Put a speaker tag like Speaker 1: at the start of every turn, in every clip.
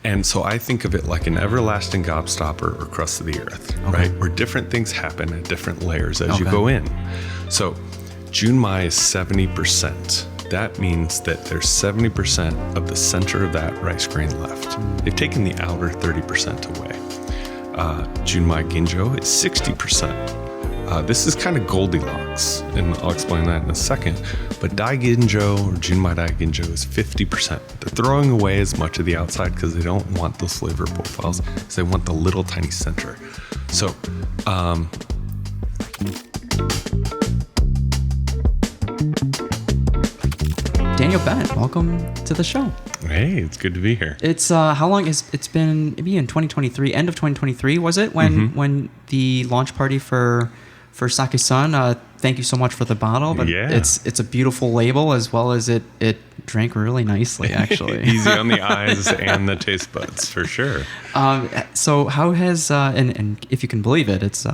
Speaker 1: And so I think of it like an everlasting gobstopper or crust of the earth, right? Where different things happen at different layers as you go in. So Junmai is 70%. That means that there's 70% of the center of that rice grain left. They've taken the outer 30% away. Junmai Ginjo is 60%. This is kind of Goldilocks, and I'll explain that in a second. But Dai Ginjo or Junmai Dai Ginjo is 50%. They're throwing away as much of the outside because they don't want those flavor profiles, because they want the little tiny center. So,
Speaker 2: Daniel Bennett, welcome to the show.
Speaker 1: Hey, it's good to be here.
Speaker 2: It's how long has it's been? Maybe in 2023, end of 2023 was it when the launch party for Sake San? Thank you so much for the bottle. But it's a beautiful label, as well as it drank really nicely, actually.
Speaker 1: Easy on the eyes and the taste buds, for sure.
Speaker 2: So how has and if you can believe it, it's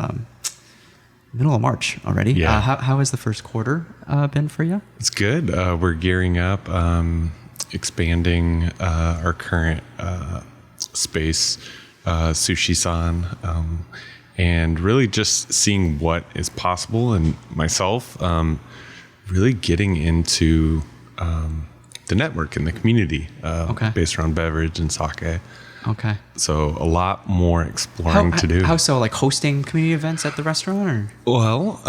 Speaker 2: middle of March already.
Speaker 1: Yeah.
Speaker 2: How has the first quarter been for you?
Speaker 1: It's good. We're gearing up, expanding our current space, Sushi San, and really just seeing what is possible. And myself, really getting into the network and the community based around beverage and sake.
Speaker 2: Okay.
Speaker 1: So a lot more exploring to do.
Speaker 2: How so? Like hosting community events at the restaurant, or?
Speaker 1: Well,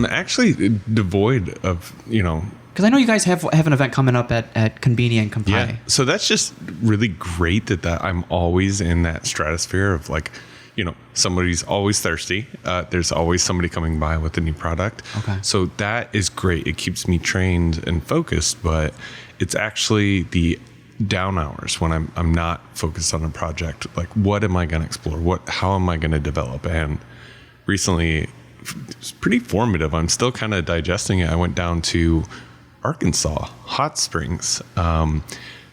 Speaker 1: actually devoid of,
Speaker 2: Because I know you guys have an event coming up at Konbini and Kampai.
Speaker 1: Yeah. So that's just really great that I'm always in that stratosphere of somebody's always thirsty. There's always somebody coming by with a new product.
Speaker 2: Okay.
Speaker 1: So that is great. It keeps me trained and focused, but it's actually the down hours when I'm not focused on a project. Like, what am I going to explore? How am I going to develop? And recently, it's pretty formative. I'm still kind of digesting it. I went down to Arkansas Hot Springs.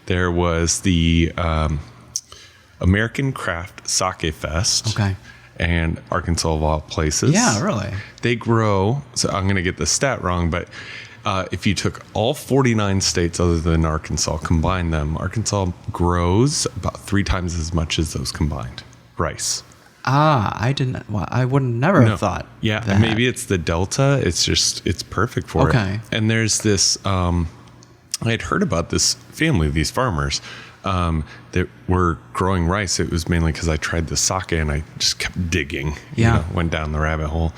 Speaker 1: There was the American Craft Sake Fest.
Speaker 2: Okay.
Speaker 1: And Arkansas, of all places.
Speaker 2: Yeah, really.
Speaker 1: They grow. So I'm going to get the stat wrong, but if you took all 49 states other than Arkansas, combine them, Arkansas grows about 3 times as much as those combined rice.
Speaker 2: I didn't. Well, I would never have thought.
Speaker 1: Yeah,
Speaker 2: that.
Speaker 1: and maybe it's the delta. It's perfect for it. And there's this. I had heard about this family, these farmers, that were growing rice. It was mainly because I tried the sake and I just kept digging. Went down the rabbit hole,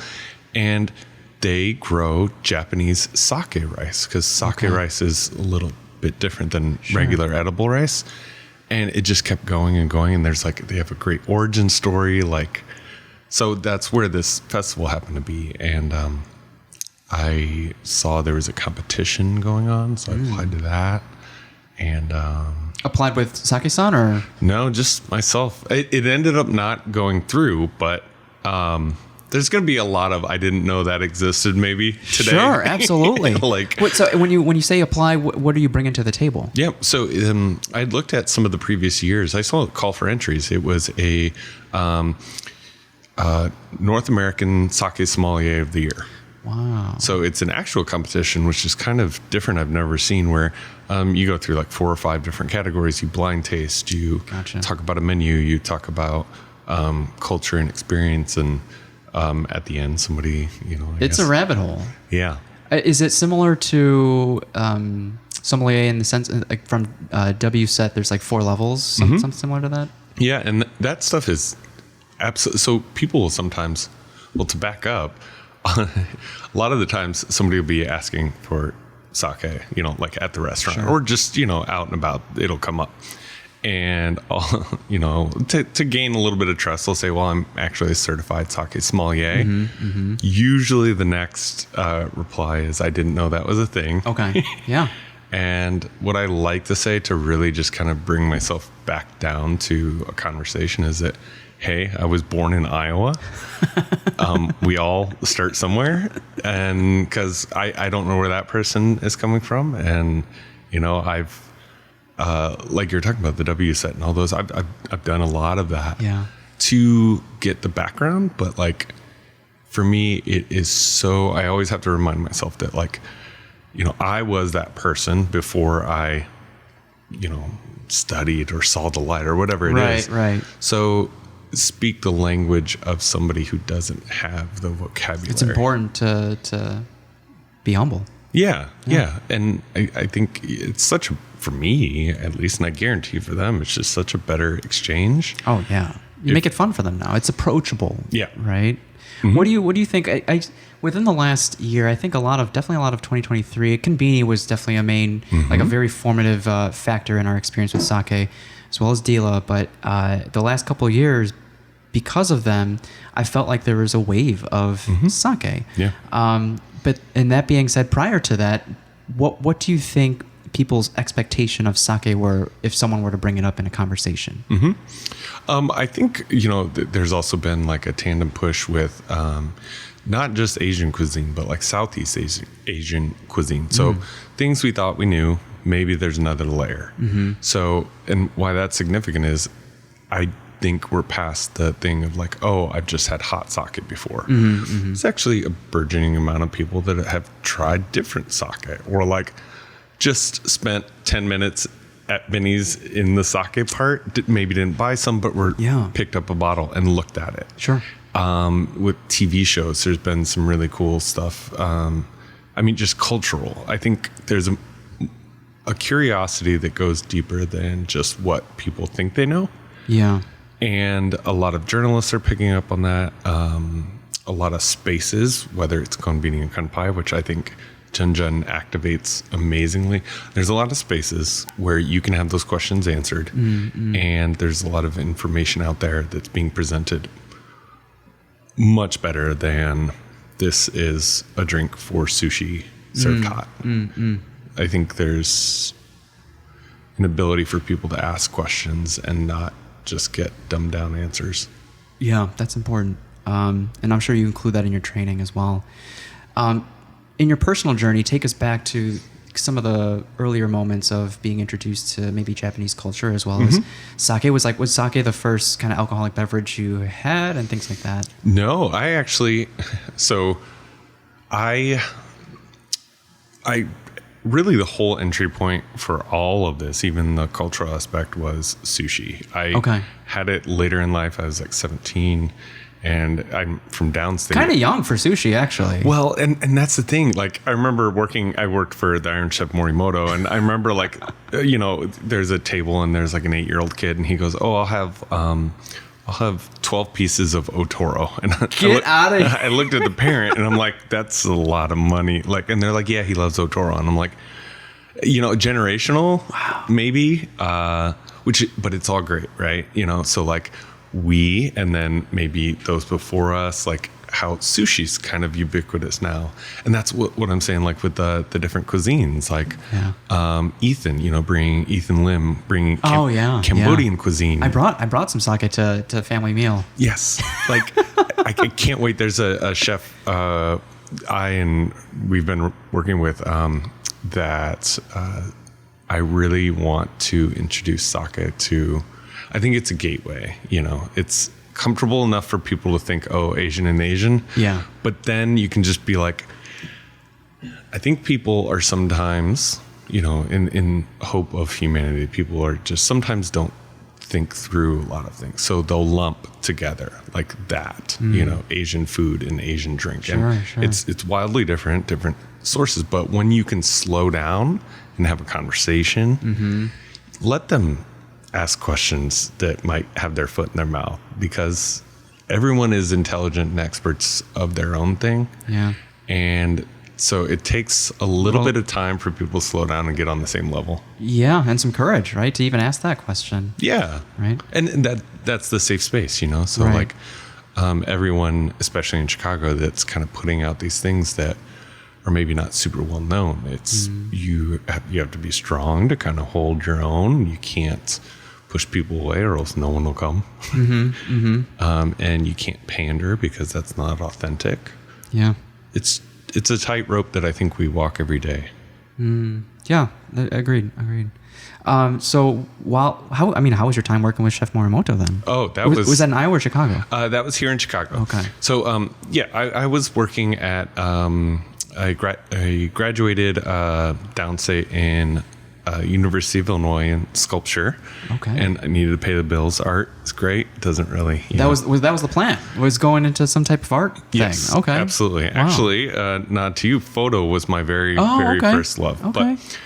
Speaker 1: and they grow Japanese sake rice, because sake rice is a little bit different than regular edible rice. And it just kept going and going. And they have a great origin story. So that's where this festival happened to be. And I saw there was a competition going on. So I applied to that. And
Speaker 2: applied with Sake San, or?
Speaker 1: No, just myself. It ended up not going through, but there's going to be a lot of I didn't know that existed maybe today.
Speaker 2: Sure, absolutely. So when you say apply, what are you bringing to the table?
Speaker 1: Yeah, so I looked at some of the previous years. I saw a call for entries. It was a North American Sake Sommelier of the Year.
Speaker 2: Wow.
Speaker 1: So it's an actual competition, which is kind of different. I've never seen, where you go through 4 or 5 different categories. You blind taste, you talk about a menu, you talk about culture and experience, and at the end, somebody,
Speaker 2: it's a rabbit hole.
Speaker 1: Yeah.
Speaker 2: Is it similar to sommelier in the sense, like from WSET, there's 4 levels, something similar to that?
Speaker 1: Yeah, and that stuff is absolutely. So people will sometimes, to back up, a lot of the times somebody will be asking for sake, at the restaurant, or just, out and about, it'll come up. And, to gain a little bit of trust, they'll say, well, I'm actually a certified sake sommelier. Usually the next reply is, I didn't know that was a thing.
Speaker 2: Okay. Yeah.
Speaker 1: And what I like to say to really just kind of bring myself back down to a conversation is that, hey, I was born in Iowa. We all start somewhere. And because I don't know where that person is coming from. And, I've, like you're talking about the WSET and all those, I've done a lot of that to get the background. But for me, it is so, I always have to remind myself that I was that person before I, studied or saw the light or whatever it is.
Speaker 2: Right.
Speaker 1: So speak the language of somebody who doesn't have the vocabulary.
Speaker 2: It's important to be humble.
Speaker 1: Yeah. And I think it's for me at least, and I guarantee for them, it's just such a better exchange.
Speaker 2: Oh yeah. You make it fun for them now. It's approachable.
Speaker 1: Yeah.
Speaker 2: Right. Mm-hmm. What do you think? I within the last year, I think definitely a lot of 2023. Konbini was definitely a main, like a very formative factor in our experience with sake, as well as Dila. But the last couple of years, because of them, I felt like there was a wave of sake.
Speaker 1: Yeah.
Speaker 2: But and that being said, prior to that, what do you think people's expectation of sake were if someone were to bring it up in a conversation?
Speaker 1: I think, there's also been like a tandem push with not just Asian cuisine, but like Southeast Asian cuisine. So things we thought we knew, maybe there's another layer. So, and why that's significant is I think we're past the thing of like, oh, I've just had hot sake before. It's actually a burgeoning amount of people that have tried different sake, or like just spent 10 minutes at Benny's in the sake part, maybe didn't buy some, but picked up a bottle and looked at it.
Speaker 2: Sure.
Speaker 1: With TV shows, there's been some really cool stuff. Just cultural. I think there's a curiosity that goes deeper than just what people think they know.
Speaker 2: Yeah.
Speaker 1: And a lot of journalists are picking up on that. A lot of spaces, whether it's Konbini and Kanpai, which I think Junjun activates amazingly. There's a lot of spaces where you can have those questions answered, and there's a lot of information out there that's being presented much better than this is a drink for sushi served hot. I think there's an ability for people to ask questions and not just get dumbed down answers.
Speaker 2: Yeah, that's important. And I'm sure you include that in your training as well. In your personal journey, take us back to some of the earlier moments of being introduced to maybe Japanese culture as well as sake. Was sake the first kind of alcoholic beverage you had and things like that?
Speaker 1: No, I really, the whole entry point for all of this, even the cultural aspect, was sushi. I had it later in life. I was like 17. And I'm from downstate.
Speaker 2: Kind of young for sushi, actually.
Speaker 1: Well, and that's the thing. Like, I remember I worked for the Iron Chef Morimoto, and I remember like, there's a table and there's like an 8-year-old kid, and he goes, "Oh, I'll have 12 pieces of Otoro." And
Speaker 2: Get out of here.
Speaker 1: I looked at the parent, and I'm like, "That's a lot of money." Like, and they're like, "Yeah, he loves Otoro," and I'm like, generational, maybe. But it's all great, right? So like. And then maybe those before us, like how sushi's kind of ubiquitous now. And that's what I'm saying, like with the different cuisines, like Ethan, bringing Ethan Lim, bringing Cambodian cuisine.
Speaker 2: I brought some sake to family meal.
Speaker 1: Yes. Like I can't wait. There's a chef we've been working with that I really want to introduce sake to. I think it's a gateway, it's comfortable enough for people to think, oh, Asian and Asian.
Speaker 2: Yeah.
Speaker 1: But then you can just be like, I think people are sometimes, in hope of humanity, people are just sometimes don't think through a lot of things. So they'll lump together like that, Asian food and Asian drink.
Speaker 2: Sure,
Speaker 1: and
Speaker 2: sure.
Speaker 1: It's wildly different sources. But when you can slow down and have a conversation, let them ask questions that might have their foot in their mouth, because everyone is intelligent and experts of their own thing.
Speaker 2: Yeah.
Speaker 1: And so it takes a little bit of time for people to slow down and get on the same level.
Speaker 2: Yeah. And some courage, right? To even ask that question.
Speaker 1: Yeah.
Speaker 2: Right.
Speaker 1: And that's the safe space, So
Speaker 2: right.
Speaker 1: like everyone, especially in Chicago, that's kind of putting out these things that are maybe not super well known. It's you have to be strong to kind of hold your own. You can't push people away or else no one will come. And you can't pander because that's not authentic.
Speaker 2: Yeah.
Speaker 1: It's a tightrope that I think we walk every day.
Speaker 2: Yeah, agreed. So how was your time working with Chef Morimoto then?
Speaker 1: Oh,
Speaker 2: was that in Iowa or Chicago?
Speaker 1: That was here in Chicago.
Speaker 2: Okay.
Speaker 1: So I was working at I graduated downstate in University of Illinois in sculpture.
Speaker 2: Okay.
Speaker 1: And I needed to pay the bills. Art is great. Doesn't really.
Speaker 2: That was the plan. Was going into some type of art thing.
Speaker 1: Yes.
Speaker 2: Okay.
Speaker 1: Absolutely. Wow. Actually, nod to you. Photo was my very first love.
Speaker 2: Okay.
Speaker 1: But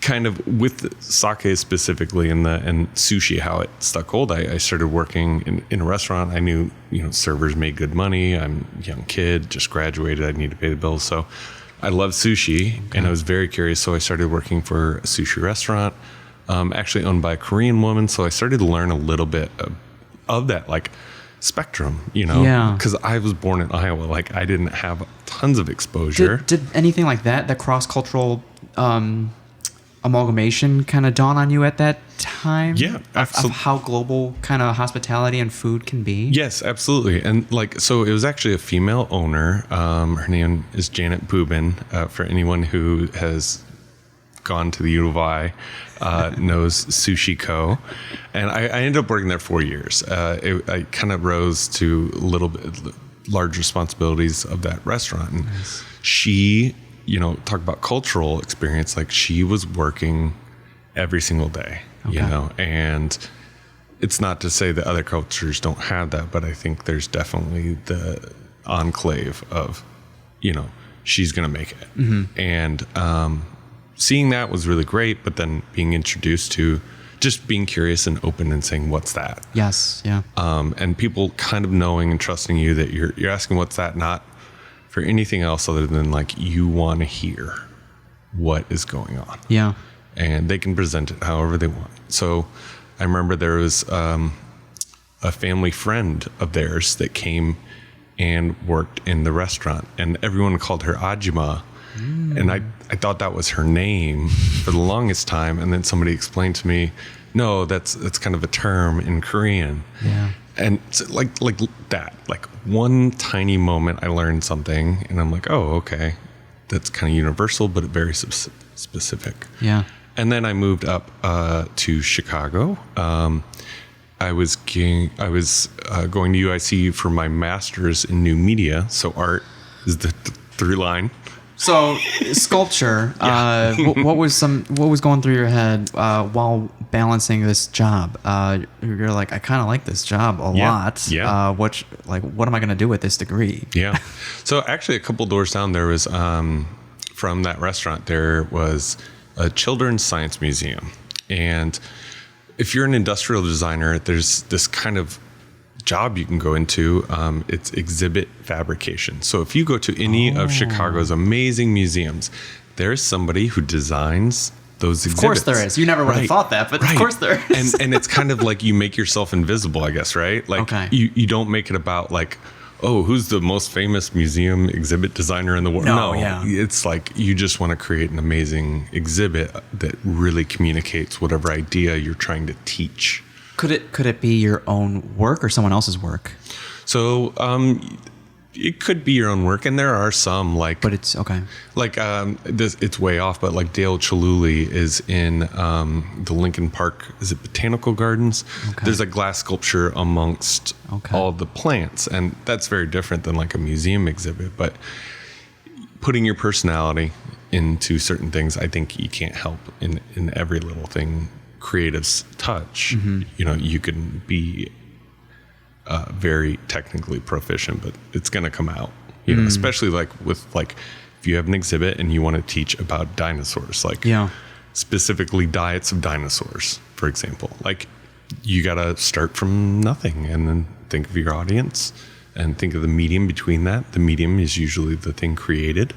Speaker 1: kind of with sake specifically and sushi, how it stuck hold. I started working in a restaurant. I knew, servers made good money. I'm a young kid, just graduated. I need to pay the bills. So I love sushi and I was very curious. So I started working for a sushi restaurant, actually owned by a Korean woman. So I started to learn a little bit of that, like, spectrum, because I was born in Iowa. Like, I didn't have tons of exposure.
Speaker 2: Did anything like that cross-cultural amalgamation kind of dawn on you at that time?
Speaker 1: Yeah, absolutely.
Speaker 2: Of how global kind of hospitality and food can be?
Speaker 1: Yes, absolutely. And so it was actually a female owner. Her name is Janet Bubin. For anyone who has gone to the U of I, knows Sushi Co. And I ended up working there 4 years. I kind of rose to a little bit large responsibilities of that restaurant. And nice. She, talk about cultural experience, like she was working every single day, and it's not to say that other cultures don't have that, but I think there's definitely the enclave of, she's going to make it. Mm-hmm. And seeing that was really great, but then being introduced to just being curious and open and saying, what's that?
Speaker 2: Yes. Yeah.
Speaker 1: And people kind of knowing and trusting you that you're asking what's that, not for anything else other than like you want to hear what is going on.
Speaker 2: Yeah.
Speaker 1: And they can present it however they want. So I remember there was a family friend of theirs that came and worked in the restaurant, and everyone called her Ajima. And I thought that was her name for the longest time. And then somebody explained to me, no, that's kind of a term in Korean.
Speaker 2: Yeah.
Speaker 1: And so like that, like one tiny moment I learned something and I'm like, oh, okay. That's kind of universal, but very specific.
Speaker 2: Yeah.
Speaker 1: And then I moved up to Chicago. I was going to UIC for my master's in new media. So art is the through line.
Speaker 2: So sculpture, what was going through your head while balancing this job? You're like, I kind of like this job a lot.
Speaker 1: Yeah.
Speaker 2: What am I going to do with this degree?
Speaker 1: Yeah. So actually, a couple doors down, there was from that restaurant, there was a children's science museum, and if you're an industrial designer, there's this kind of job you can go into. It's exhibit fabrication. So if you go to any of Chicago's amazing museums, there's somebody who designs those exhibits.
Speaker 2: Of course there is. You never would have thought that, but of course there is.
Speaker 1: And it's kind of like you make yourself invisible, I guess, right? Like you don't make it about like, oh, who's the most famous museum exhibit designer in the world? No, it's like you just want to create an amazing exhibit that really communicates whatever idea you're trying to teach.
Speaker 2: Could it be your own work or someone else's work?
Speaker 1: So it could be your own work, and there are some like.
Speaker 2: But it's okay.
Speaker 1: Like it's way off, but like Dale Chihuly is in the Lincoln Park. Is it Botanical Gardens? Okay. There's a glass sculpture amongst all the plants, and that's very different than like a museum exhibit. But putting your personality into certain things, I think you can't help in every little thing. Creatives touch. Mm-hmm. You can be very technically proficient, but it's going to come out. Especially like with like if you have an exhibit and you want to teach about dinosaurs, like specifically diets of dinosaurs, for example. Like you got to start from nothing and then think of your audience and think of the medium between that. The medium is usually the thing created,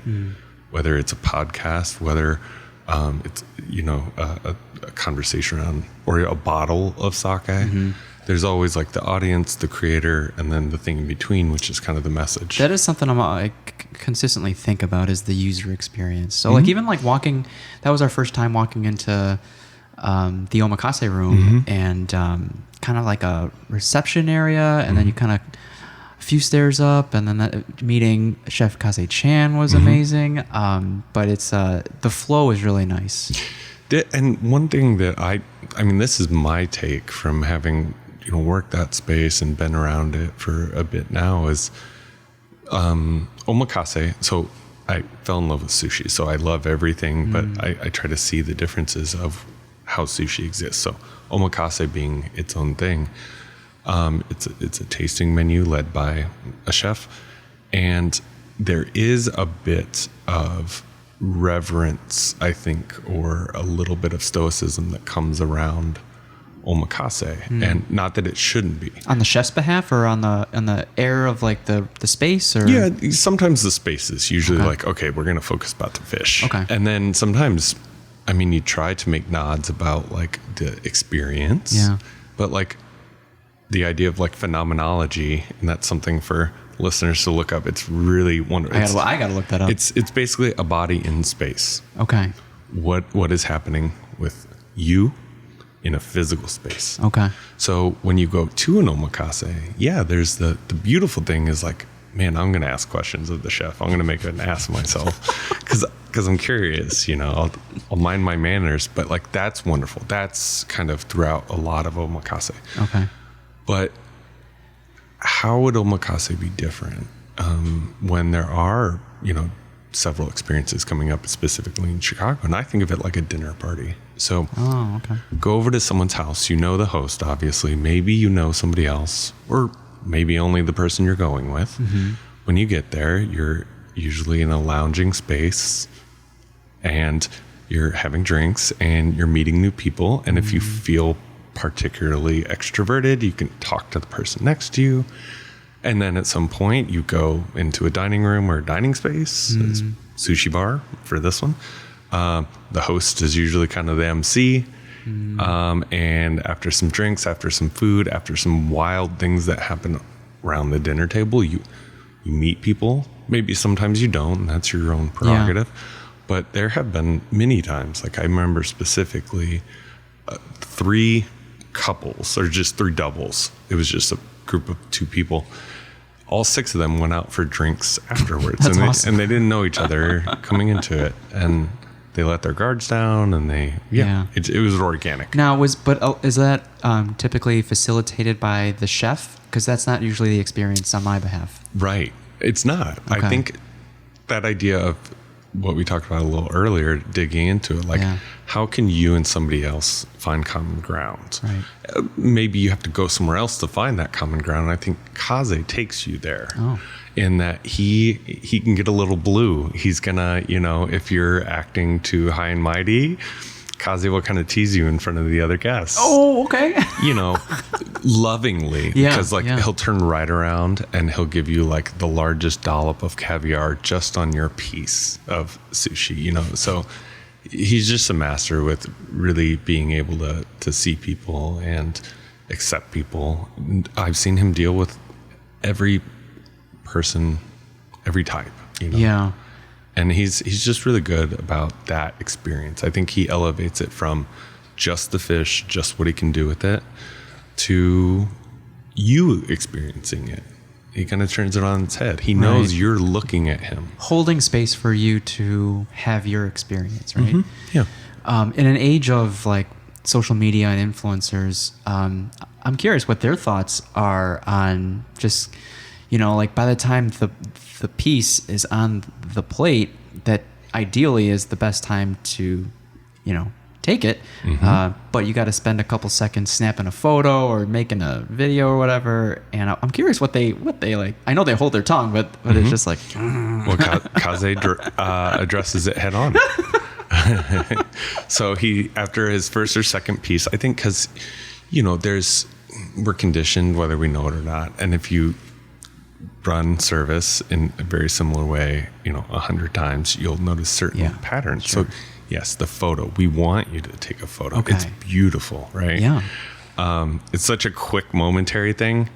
Speaker 1: whether it's a podcast, whether it's a conversation around or a bottle of sake. Mm-hmm. There's always like the audience, the creator, and then the thing in between, which is kind of the message.
Speaker 2: That is something I consistently think about is the user experience. So like even like walking, that was our first time walking into the Omakase Room and kind of like a reception area, and then you kind of a few stairs up, and then that meeting Chef Kaze Chan was amazing. But it's the flow is really nice.
Speaker 1: And one thing that I mean, this is my take from having worked that space and been around it for a bit now is omakase. So I fell in love with sushi, so I love everything, but I try to see the differences of how sushi exists. So omakase being its own thing, it's a tasting menu led by a chef, and there is a bit of reverence, I think, or a little bit of stoicism that comes around omakase, and not that it shouldn't be
Speaker 2: on the chef's behalf, or on the air of like the space, or
Speaker 1: sometimes the space is usually like, okay, we're going to focus about the fish, and then sometimes, I mean, you try to make nods about like the experience, but like the idea of like phenomenology, and that's something for listeners to look up. It's really wonderful.
Speaker 2: I gotta look that up.
Speaker 1: It's basically a body in space.
Speaker 2: Okay.
Speaker 1: What is happening with you in a physical space?
Speaker 2: Okay.
Speaker 1: So when you go to an omakase, there's the beautiful thing is like, man, I'm going to ask questions of the chef. I'm going to make an ass of myself because I'm curious, I'll mind my manners, but like, that's wonderful. That's kind of throughout a lot of omakase.
Speaker 2: Okay.
Speaker 1: But how would omakase be different when there are, several experiences coming up specifically in Chicago? And I think of it like a dinner party. So go over to someone's house. You know the host, obviously. Maybe you know somebody else, or maybe only the person you're going with. When you get there, you're usually in a lounging space, and you're having drinks, and you're meeting new people. And if you feel particularly extroverted, you can talk to the person next to you. And then at some point you go into a dining room or a dining space, sushi bar for this one. The host is usually kind of the MC. And after some drinks, after some food, after some wild things that happen around the dinner table, you meet people. Maybe sometimes you don't, and that's your own prerogative. But there have been many times, like I remember specifically 3 couples, or just 3 doubles. It was just a group of 2 people. All 6 of them went out for drinks afterwards.
Speaker 2: That's awesome.
Speaker 1: And they didn't know each other coming into it. And they let their guards down, and it was organic.
Speaker 2: Now, is that typically facilitated by the chef? Because that's not usually the experience on my behalf.
Speaker 1: Right. It's not. I think that idea of what we talked about a little earlier, digging into it, like how can you and somebody else find common ground? Right. Maybe you have to go somewhere else to find that common ground. And I think Kaze takes you there. In that he can get a little blue. He's gonna, if you're acting too high and mighty, Kaze will kind of tease you in front of the other guests.
Speaker 2: Oh, okay.
Speaker 1: Lovingly. Because he'll turn right around and he'll give you like the largest dollop of caviar just on your piece of sushi, So he's just a master with really being able to see people and accept people. And I've seen him deal with every person, every type, and he's just really good about that experience. I think he elevates it from just the fish, just what he can do with it, to you experiencing it. He kind of turns it on its head. He knows you're looking at him,
Speaker 2: holding space for you to have your experience, right?
Speaker 1: Yeah.
Speaker 2: In an age of like social media and influencers, I'm curious what their thoughts are on just, like by the time the piece is on the plate, that ideally is the best time to, take it. But you got to spend a couple seconds snapping a photo or making a video or whatever. And I'm curious what they like. I know they hold their tongue, but it's just like.
Speaker 1: Well, Kaze addresses it head on. So he, after his first or second piece, I think because, we're conditioned whether we know it or not. And if you run service in a very similar way, 100 times, you'll notice certain patterns. Sure. So yes, the photo, we want you to take a photo. Okay. It's beautiful, right?
Speaker 2: Yeah.
Speaker 1: It's such a quick momentary thing.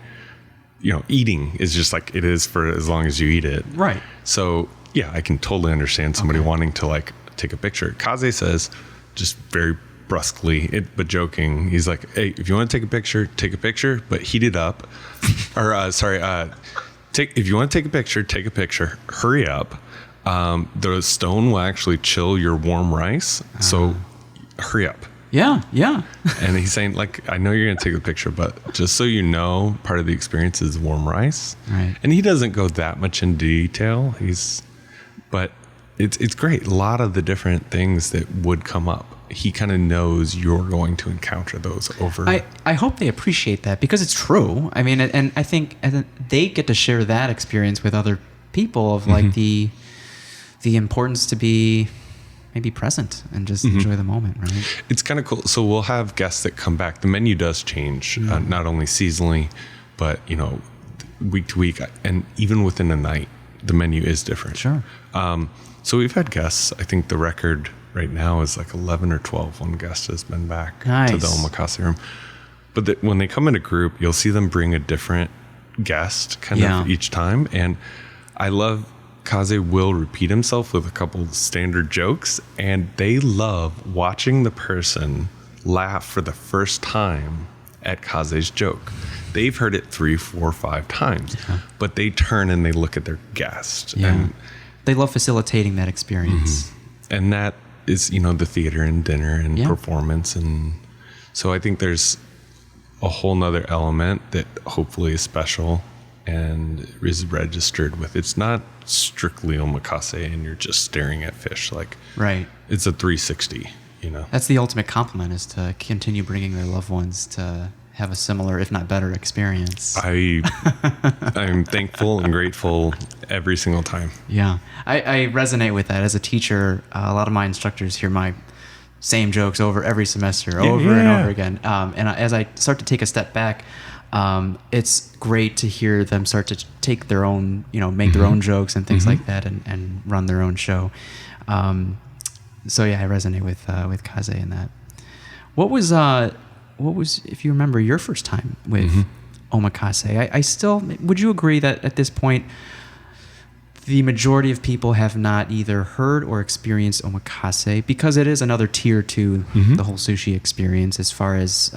Speaker 1: Eating is just like it is for as long as you eat it.
Speaker 2: Right.
Speaker 1: So yeah, I can totally understand somebody wanting to like take a picture. Kaze says, just very brusquely, but joking, he's like, hey, if you want to take a picture, but heat it up. Or if you want to take a picture, hurry up. The stone will actually chill your warm rice. So hurry up.
Speaker 2: Yeah.
Speaker 1: And he's saying, like, I know you're going to take the picture, but just so you know, part of the experience is warm rice.
Speaker 2: Right.
Speaker 1: And he doesn't go that much in detail. But it's great. A lot of the different things that would come up, he kind of knows you're going to encounter those over.
Speaker 2: I hope they appreciate that, because it's true. I mean, and I think they get to share that experience with other people of like the importance to be maybe present and just enjoy the moment, right?
Speaker 1: It's kind of cool. So we'll have guests that come back. The menu does change, not only seasonally, but week to week, and even within a night, the menu is different.
Speaker 2: Sure.
Speaker 1: So we've had guests. I think the record right now is like 11 or 12. One guest has been back to the Omakase Room. But when they come in a group, you'll see them bring a different guest kind of each time. And I love Kaze will repeat himself with a couple of standard jokes, and they love watching the person laugh for the first time at Kaze's joke. They've heard it 3, 4, 5 times, but they turn and they look at their guest.
Speaker 2: Yeah.
Speaker 1: And
Speaker 2: they love facilitating that experience.
Speaker 1: And that is, the theater and dinner and performance. And so I think there's a whole nother element that hopefully is special and is registered with. It's not strictly omakase and you're just staring at fish. Like,
Speaker 2: right.
Speaker 1: It's a 360,
Speaker 2: That's the ultimate compliment, is to continue bringing their loved ones to have a similar, if not better, experience.
Speaker 1: I'm thankful and grateful every single time.
Speaker 2: Yeah. I resonate with that. As a teacher, a lot of my instructors hear my same jokes over semester, over and over again. And as I start to take a step back, it's great to hear them start to take their own, make their own jokes and things like that, and run their own show. So yeah, I resonate with Kaze in that. What was, if you remember, your first time with Omakase? I still, would you agree that at this point, the majority of people have not either heard or experienced Omakase, because it is another tier to the whole sushi experience as far as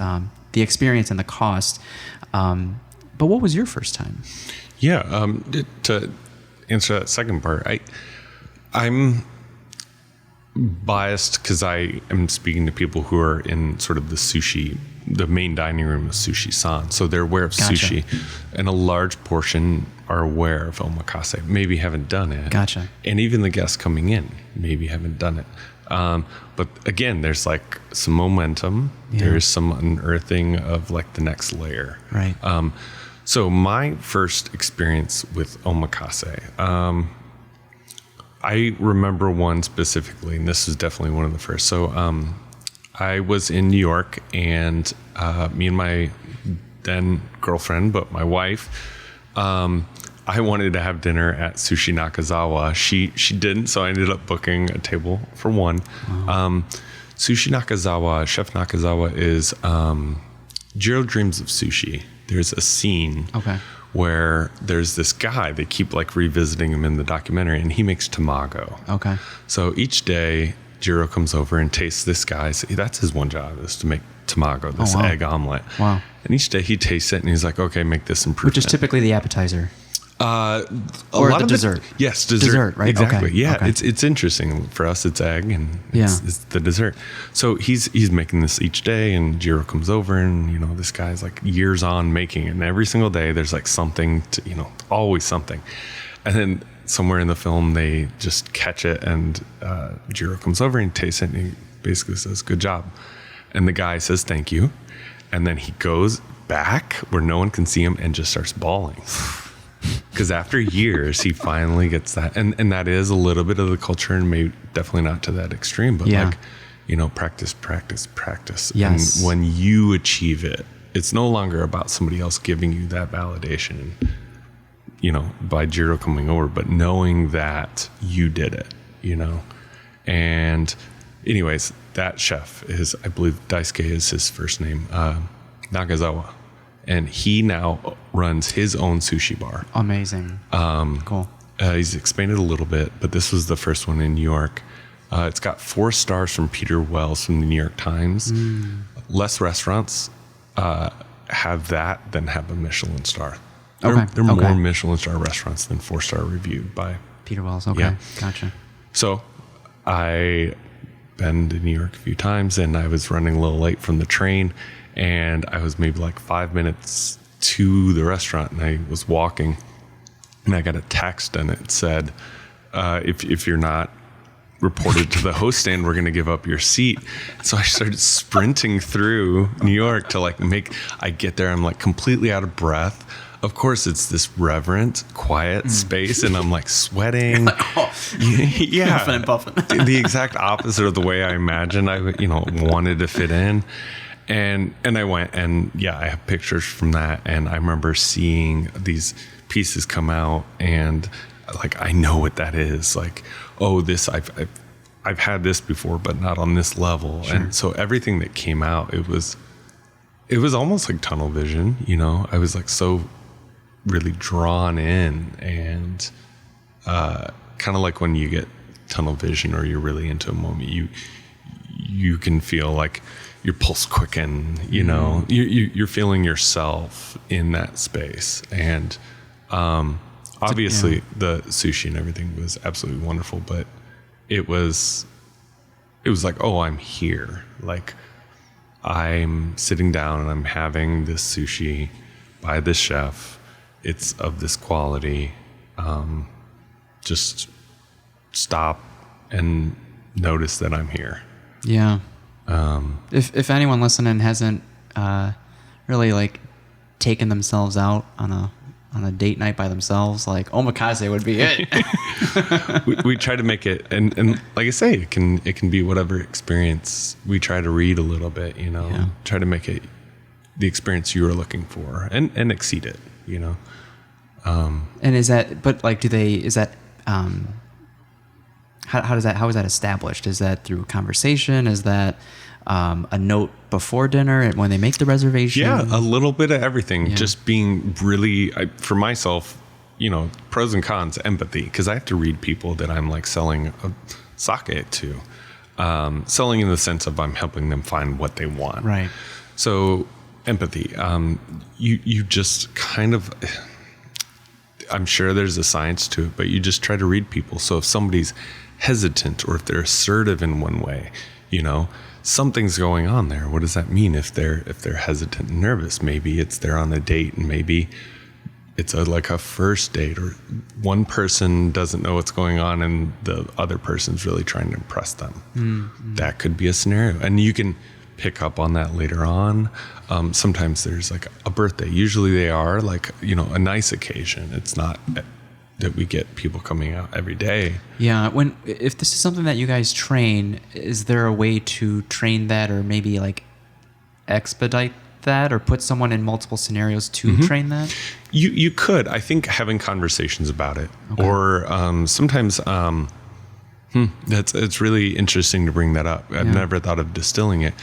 Speaker 2: the experience and the cost. But what was your first time?
Speaker 1: Yeah, to answer that second part, I'm biased because I am speaking to people who are in sort of the main dining room of Sushi San. So they're aware of sushi, and a large portion are aware of omakase, maybe haven't done it.
Speaker 2: Gotcha.
Speaker 1: And even the guests coming in maybe haven't done it. But again, there's like some momentum. Yeah. There's some unearthing of like the next layer.
Speaker 2: Right.
Speaker 1: So my first experience with omakase, I remember one specifically, and this is definitely one of the first. So I was in New York, and me and my then girlfriend, but my wife, I wanted to have dinner at Sushi Nakazawa. She didn't, so I ended up booking a table for one. Wow. Sushi Nakazawa, Chef Nakazawa is Jiro Dreams of Sushi. There's a scene where there's this guy, they keep like revisiting him in the documentary, and he makes tamago.
Speaker 2: Okay.
Speaker 1: So each day, Jiro comes over and tastes this guy's, that's his one job, is to make tamago, this egg omelet. Wow. And each day he tastes it and he's like, okay, make this improvement.
Speaker 2: Which is typically the appetizer.
Speaker 1: Or
Speaker 2: the dessert.
Speaker 1: Yes, dessert.
Speaker 2: Right?
Speaker 1: Exactly.
Speaker 2: Okay.
Speaker 1: Yeah,
Speaker 2: okay.
Speaker 1: It's interesting. For us, it's egg, and it's the dessert. So he's making this each day, and Jiro comes over, and this guy's like years on making it, and every single day there's like something to, always something. And then somewhere in the film they just catch it, and Jiro comes over and tastes it, and he basically says, "Good job," and the guy says, "Thank you," and then he goes back where no one can see him and just starts bawling. Because after years, he finally gets that. And that is a little bit of the culture, and maybe definitely not to that extreme, but practice.
Speaker 2: Yes.
Speaker 1: And when you achieve it, it's no longer about somebody else giving you that validation, by Jiro coming over, but knowing that you did it, And anyways, that chef is, I believe Daisuke is his first name, Nakazawa. And he now runs his own sushi bar.
Speaker 2: Amazing. Cool.
Speaker 1: He's expanded a little bit, but this was the first one in New York. It's got 4 stars from Peter Wells from the New York Times. Less restaurants have that than have a Michelin star. There are more Michelin star restaurants than 4-star reviewed by
Speaker 2: Peter Wells. Okay, yeah. Gotcha.
Speaker 1: So I been to New York a few times, and I was running a little late from the train. And I was maybe like 5 minutes to the restaurant, and I was walking, and I got a text, and it said, if you're not reported to the host stand, we're going to give up your seat. So I started sprinting through New York to like I get there, I'm like completely out of breath. Of course, it's this reverent, quiet space, and I'm like sweating. Yeah,
Speaker 2: huffing and puffing.
Speaker 1: The exact opposite of the way I imagined I wanted to fit in. And I went, and yeah, I have pictures from that, and I remember seeing these pieces come out, and like I know what that is. Like, oh, this I've had this before, but not on this level. Sure. And so everything that came out, it was almost like tunnel vision. I was like so really drawn in, and kind of like when you get tunnel vision or you're really into a moment, you can feel like your pulse quicken, you're feeling yourself in that space. And obviously the sushi and everything was absolutely wonderful, but it was like, oh, I'm here. Like I'm sitting down and I'm having this sushi by this chef. It's of this quality. Just stop and notice that I'm here.
Speaker 2: Yeah. If anyone listening hasn't really like taken themselves out on a date night by themselves, like Omakase would be it.
Speaker 1: we try to make it, and like I say, it can be whatever experience. We try to read a little bit, try to make it the experience you are looking for, and exceed it,
Speaker 2: And is that? But like, is that? How is that established? Is that through conversation? Is that a note before dinner and when they make the reservation?
Speaker 1: Yeah, a little bit of everything. Yeah. Just being really, for myself, pros and cons, empathy, because I have to read people that I'm like selling a sake to. Selling in the sense of I'm helping them find what they want.
Speaker 2: Right.
Speaker 1: So empathy. You just kind of, I'm sure there's a science to it, but you just try to read people. So if somebody's hesitant or if they're assertive in one way, something's going on there. What does that mean? If they're hesitant and nervous, maybe it's they're on a date, and maybe it's like a first date, or one person doesn't know what's going on and the other person's really trying to impress them. Mm-hmm. That could be a scenario, and you can pick up on that later on. Sometimes there's like a birthday. Usually they are like, a nice occasion. It's not that we get people coming out every day.
Speaker 2: Yeah. If this is something that you guys train, is there a way to train that, or maybe like expedite that, or put someone in multiple scenarios to train that?
Speaker 1: You could, I think, having conversations about it, okay. Or sometimes it's really interesting to bring that up. I've never thought of distilling it.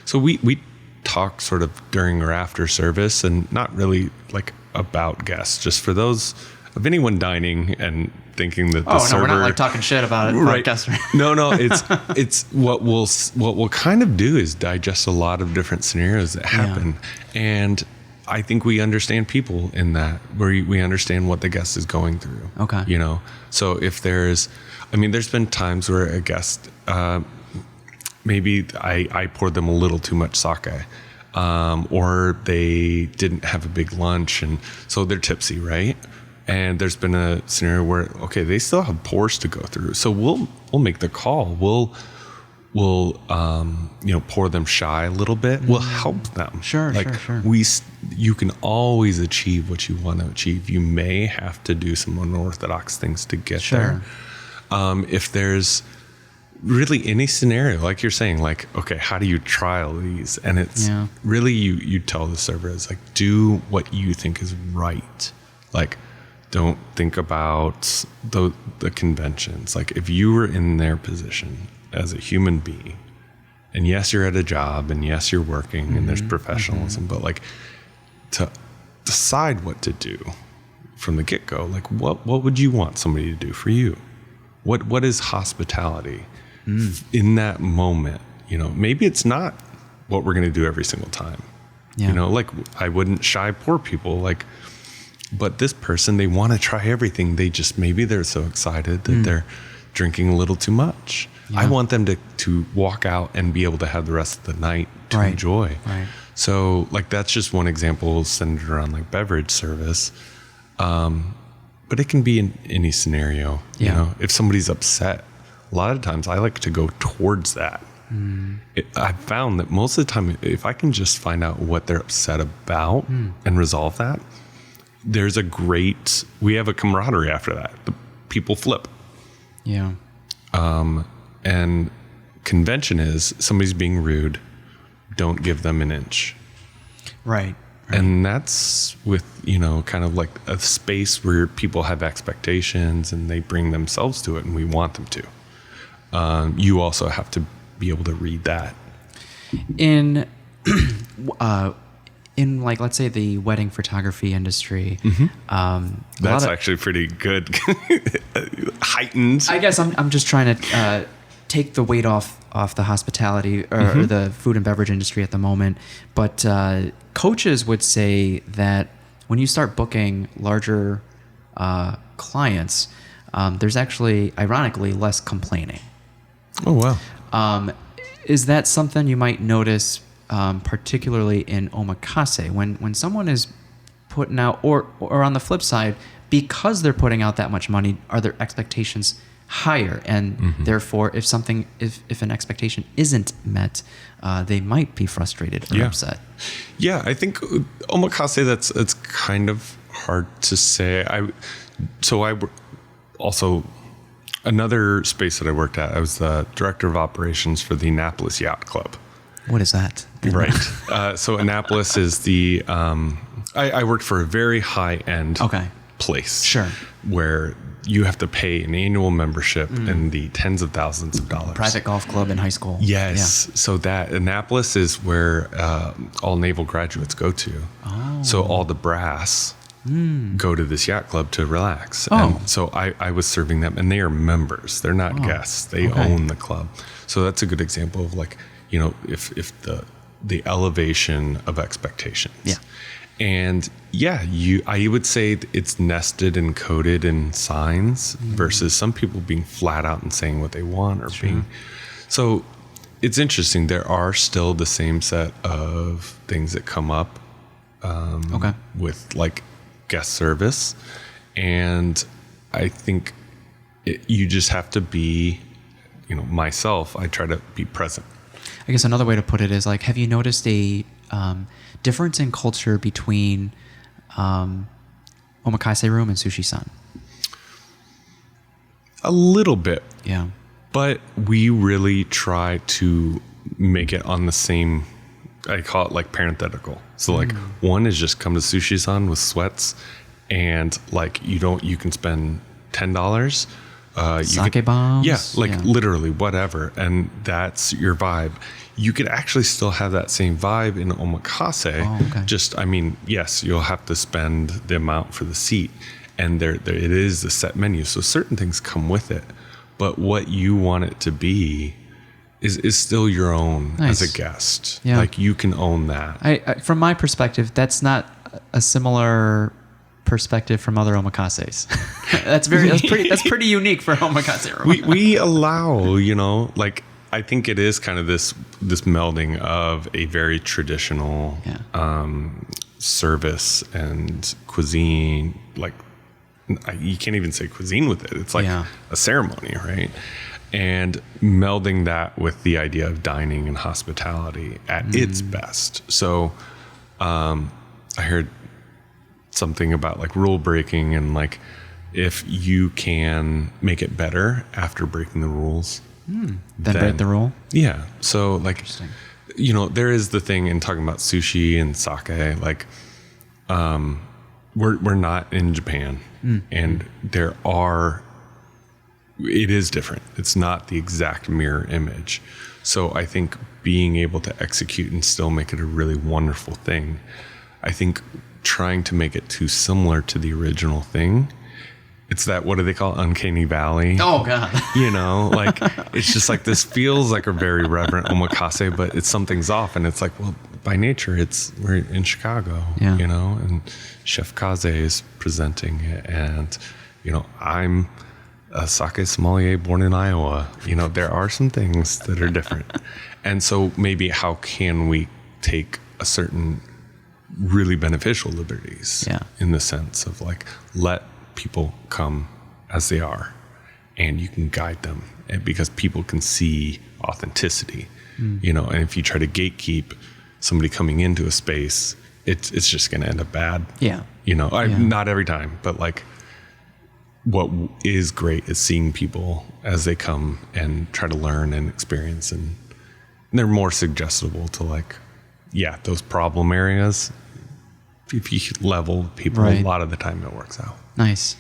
Speaker 1: So we talk sort of during or after service, and not really like about guests, just for those of anyone dining and thinking that the server,
Speaker 2: we're not like talking shit about it, right?
Speaker 1: No, it's what we'll kind of do is digest a lot of different scenarios that happen, and I think we understand people in that, where we understand what the guest is going through.
Speaker 2: Okay,
Speaker 1: so if there's been times where a guest, maybe I poured them a little too much sake, or they didn't have a big lunch, and so they're tipsy, right? And there's been a scenario where, okay, they still have pours to go through. So we'll make the call. We'll pour them shy a little bit. We'll help them.
Speaker 2: Sure.
Speaker 1: You can always achieve what you want to achieve. You may have to do some unorthodox things to get there. If there's really any scenario, like you're saying, like, okay, how do you trial these? And it's really, you tell the server, is like, do what you think is right. Like, don't think about the conventions. Like, if you were in their position as a human being, and yes, you're at a job, and yes, you're working, and there's professionalism, but like, to decide what to do from the get-go, like, what would you want somebody to do for you? What is hospitality in that moment? Maybe it's not what we're going to do every single time. Like, I wouldn't shy poor people, like, but this person, they want to try everything. Maybe they're so excited that they're drinking a little too much. Yeah. I want them to walk out and be able to have the rest of the night to enjoy.
Speaker 2: Right.
Speaker 1: So, like, that's just one example centered around like beverage service. But but it can be in any scenario. You know, if somebody's upset, a lot of times I like to go towards that. I've found that most of the time, if I can just find out what they're upset about and resolve that, we have a camaraderie after that. The people flip.
Speaker 2: Yeah.
Speaker 1: And convention is somebody's being rude, don't give them an inch.
Speaker 2: Right.
Speaker 1: And that's with, you know, kind of like a space where people have expectations and they bring themselves to it and we want them to. You also have to be able to read that. In
Speaker 2: like, let's say the wedding photography industry,
Speaker 1: that's actually pretty good. Heightened.
Speaker 2: I guess I'm just trying to take the weight off the hospitality or the food and beverage industry at the moment. But coaches would say that when you start booking larger clients, there's actually, ironically, less complaining.
Speaker 1: Oh, wow.
Speaker 2: Is that something you might notice, particularly in Omakase, when someone is putting out, or on the flip side, because they're putting out that much money, are their expectations higher? And therefore, if an expectation isn't met, they might be frustrated or upset.
Speaker 1: Yeah, I think Omakase, it's kind of hard to say. Also, another space that I worked at, I was the director of operations for the Annapolis Yacht Club.
Speaker 2: What is that?
Speaker 1: Right. So Annapolis is the, I worked for a very high-end place.
Speaker 2: Sure.
Speaker 1: Where you have to pay an annual membership in the tens of thousands of dollars.
Speaker 2: Private golf club in high school.
Speaker 1: Yes. Yeah. So that Annapolis is where all naval graduates go to. Oh. So all the brass go to this yacht club to relax.
Speaker 2: Oh.
Speaker 1: And so I was serving them, and they are members. They're not guests. They own the club. So that's a good example of, like, you know, if the elevation of expectations.
Speaker 2: Yeah.
Speaker 1: And I would say it's nested and coded in signs versus some people being flat out and saying what they want or being. So it's interesting. There are still the same set of things that come up with, like, guest service. And I think you just have to be, you know, myself, I try to be present.
Speaker 2: I guess another way to put it is, like, have you noticed a difference in culture between Omakase Room and Sushi San?
Speaker 1: A little bit.
Speaker 2: Yeah.
Speaker 1: But we really try to make it on the same, I call it like parenthetical. So like one is just come to Sushi San with sweats, and like you can spend $10.
Speaker 2: Sake bombs.
Speaker 1: Yeah, literally whatever. And that's your vibe. You could actually still have that same vibe in Omakase.
Speaker 2: Oh, okay.
Speaker 1: Just, I mean, yes, you'll have to spend the amount for the seat, and there it is a set menu. So certain things come with it, but what you want it to be is still your own as a guest.
Speaker 2: Yeah.
Speaker 1: Like, you can own that.
Speaker 2: I from my perspective, that's not a similar perspective from other Omakases. that's pretty unique for Omakase Room.
Speaker 1: we allow, you know, like, I think it is kind of this melding of a very traditional service and cuisine. Like, you can't even say cuisine with it. It's like a ceremony, right? And melding that with the idea of dining and hospitality at its best. So I heard something about, like, rule breaking, and, like, if you can make it better after breaking the rules,
Speaker 2: then break the rule.
Speaker 1: Yeah. So, like, you know, there is the thing in talking about sushi and sake, like, we're not in Japan, and it is different. It's not the exact mirror image. So I think being able to execute and still make it a really wonderful thing, I think trying to make it too similar to the original thing, it's that, what do they call it? Uncanny Valley.
Speaker 2: Oh, God.
Speaker 1: You know, like, it's just like, this feels like a very reverent omakase, but something's off. And it's like, well, by nature, we're in Chicago, you know, and Chef Kaze is presenting it. And, you know, I'm a sake sommelier born in Iowa. You know, there are some things that are different. And so maybe how can we take a certain really beneficial liberties in the sense of, like, let people come as they are, and you can guide them, and because people can see authenticity, you know, and if you try to gatekeep somebody coming into a space, it's just going to end up bad.
Speaker 2: Yeah.
Speaker 1: You know, not every time, but like what is great is seeing people as they come and try to learn and experience, and they're more suggestible to like, those problem areas. If you level people, a lot of the time it works out.
Speaker 2: Nice.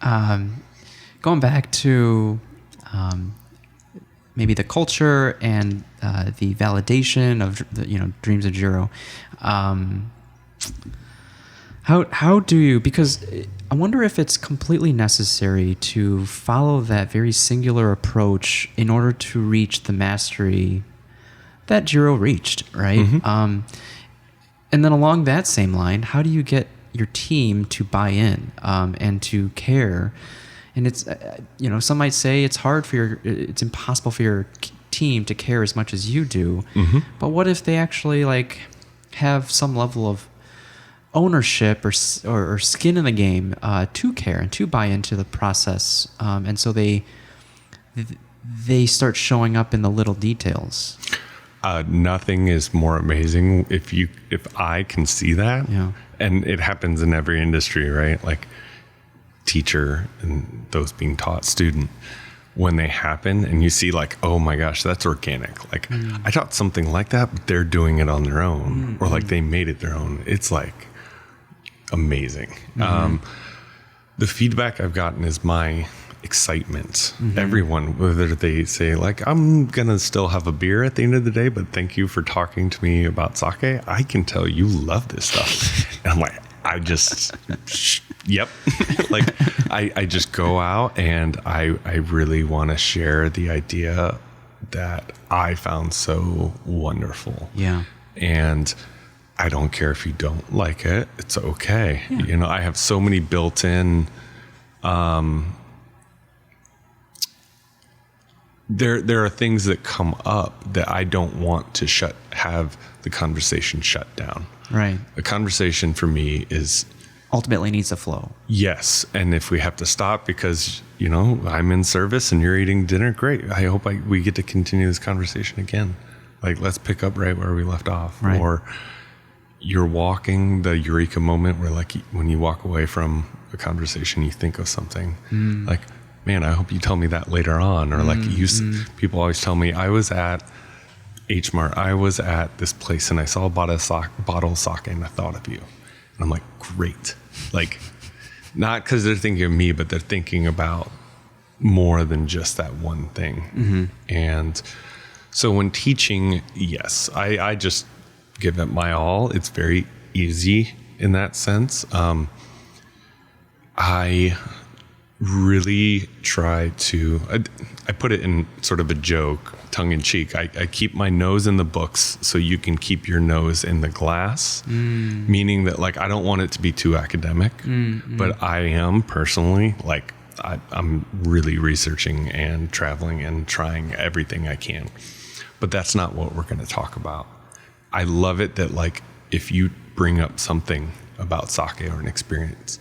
Speaker 2: Going back to maybe the culture and the validation of Dreams of Jiro. How do you? Because I wonder if it's completely necessary to follow that very singular approach in order to reach the mastery that Jiro reached, right? Mm-hmm. And then along that same line, how do you get your team to buy in and to care? And it's, some might say it's impossible for your team to care as much as you do. Mm-hmm. But what if they actually like have some level of ownership or skin in the game to care and to buy into the process, and so they start showing up in the little details.
Speaker 1: Nothing is more amazing if I can see that. Yeah. And it happens in every industry, right? Like teacher and those being taught, student, when they happen and you see like, oh my gosh, that's organic. Like I taught something like that, but they're doing it on their own, or like they made it their own. It's like amazing. The feedback I've gotten is my excitement. Everyone, whether they say like, I'm gonna still have a beer at the end of the day, but thank you for talking to me about sake, I can tell you love this stuff. And I'm like, I just yep. Like I just go out and I really want to share the idea that I found so wonderful. Yeah. And I don't care if you don't like it, it's okay. Yeah. I have so many built-in there are things that come up that I don't want to have the conversation shut down. Right. A conversation for me is
Speaker 2: ultimately needs to flow.
Speaker 1: Yes. And if we have to stop because, I'm in service and you're eating dinner, great. I hope we get to continue this conversation again. Like, let's pick up right where we left off. Right. Or you're walking, the eureka moment where like when you walk away from a conversation, you think of something like, man, I hope you tell me that later on. Or like people always tell me, I was at H Mart, I was at this place and I saw a bottle of sake and I thought of you. And I'm like, great. Like, not because they're thinking of me, but they're thinking about more than just that one thing. And so when teaching, yes, I just give it my all. It's very easy in that sense. I really try to, I put it in sort of a joke, tongue in cheek. I keep my nose in the books so you can keep your nose in the glass, meaning that like, I don't want it to be too academic, but I am personally like, I'm really researching and traveling and trying everything I can, but that's not what we're going to talk about. I love it that like, if you bring up something about sake or an experience,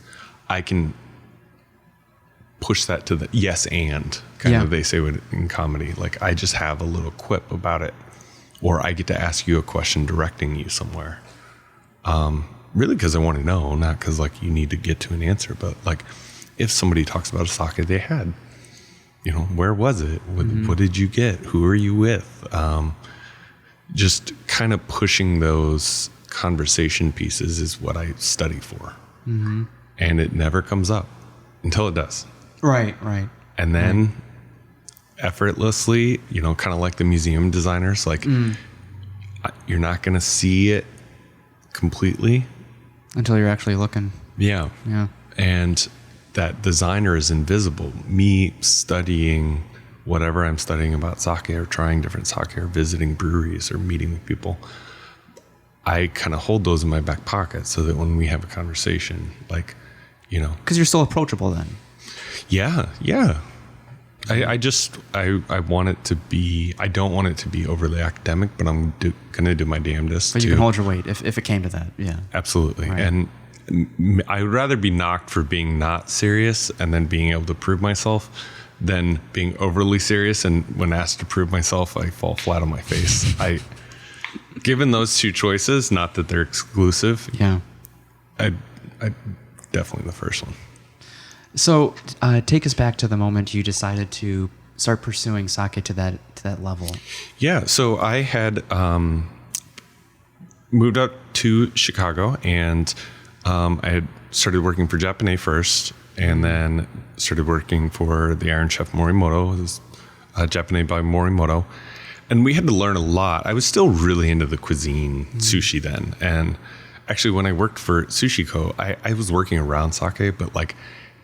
Speaker 1: I can push that to the yes and kind of, they say in comedy, like I just have a little quip about it, or I get to ask you a question directing you somewhere. Really because I want to know, not because like you need to get to an answer, but like if somebody talks about a sake they had, where was it? What did you get? Who are you with? Just kind of pushing those conversation pieces is what I study for. And it never comes up until it does. Right. And then effortlessly, kind of like the museum designers, like you're not going to see it completely
Speaker 2: until you're actually looking.
Speaker 1: Yeah. And that designer is invisible. Me studying whatever I'm studying about sake or trying different sake or visiting breweries or meeting with people, I kind of hold those in my back pocket so that when we have a conversation, like,
Speaker 2: because you're still approachable then.
Speaker 1: Yeah. I want it to be, I don't want it to be overly academic, but I'm going to do my damnedest.
Speaker 2: But you can hold your weight if it came to that. Yeah.
Speaker 1: Absolutely. Right. And I would rather be knocked for being not serious and then being able to prove myself than being overly serious. And when asked to prove myself, I fall flat on my face. Given those two choices, not that they're exclusive.
Speaker 2: Yeah.
Speaker 1: I definitely the first one.
Speaker 2: So take us back to the moment you decided to start pursuing sake to that level.
Speaker 1: Yeah. So I had moved up to Chicago, and I had started working for Japanese first, and then started working for the Iron Chef Morimoto. It was Japanese by Morimoto. And we had to learn a lot. I was still really into the cuisine, sushi then. And actually, when I worked for Sushi Co., I was working around sake, but like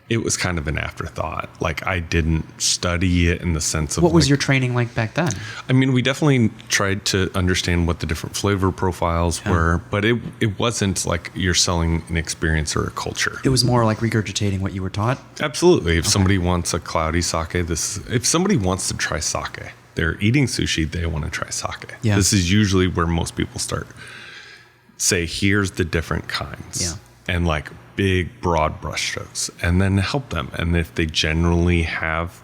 Speaker 1: it was kind of an afterthought. Like I didn't study it in the sense of
Speaker 2: what was your training like back then?
Speaker 1: I mean, we definitely tried to understand what the different flavor profiles were, but it wasn't like you're selling an experience or a culture.
Speaker 2: It was more like regurgitating what you were taught?
Speaker 1: Absolutely. If somebody wants a cloudy sake, if somebody wants to try sake, they're eating sushi, they want to try sake.
Speaker 2: Yeah.
Speaker 1: This is usually where most people start. Say, here's the different kinds.
Speaker 2: Yeah.
Speaker 1: And like big, broad brushstrokes, and then help them. And if they generally have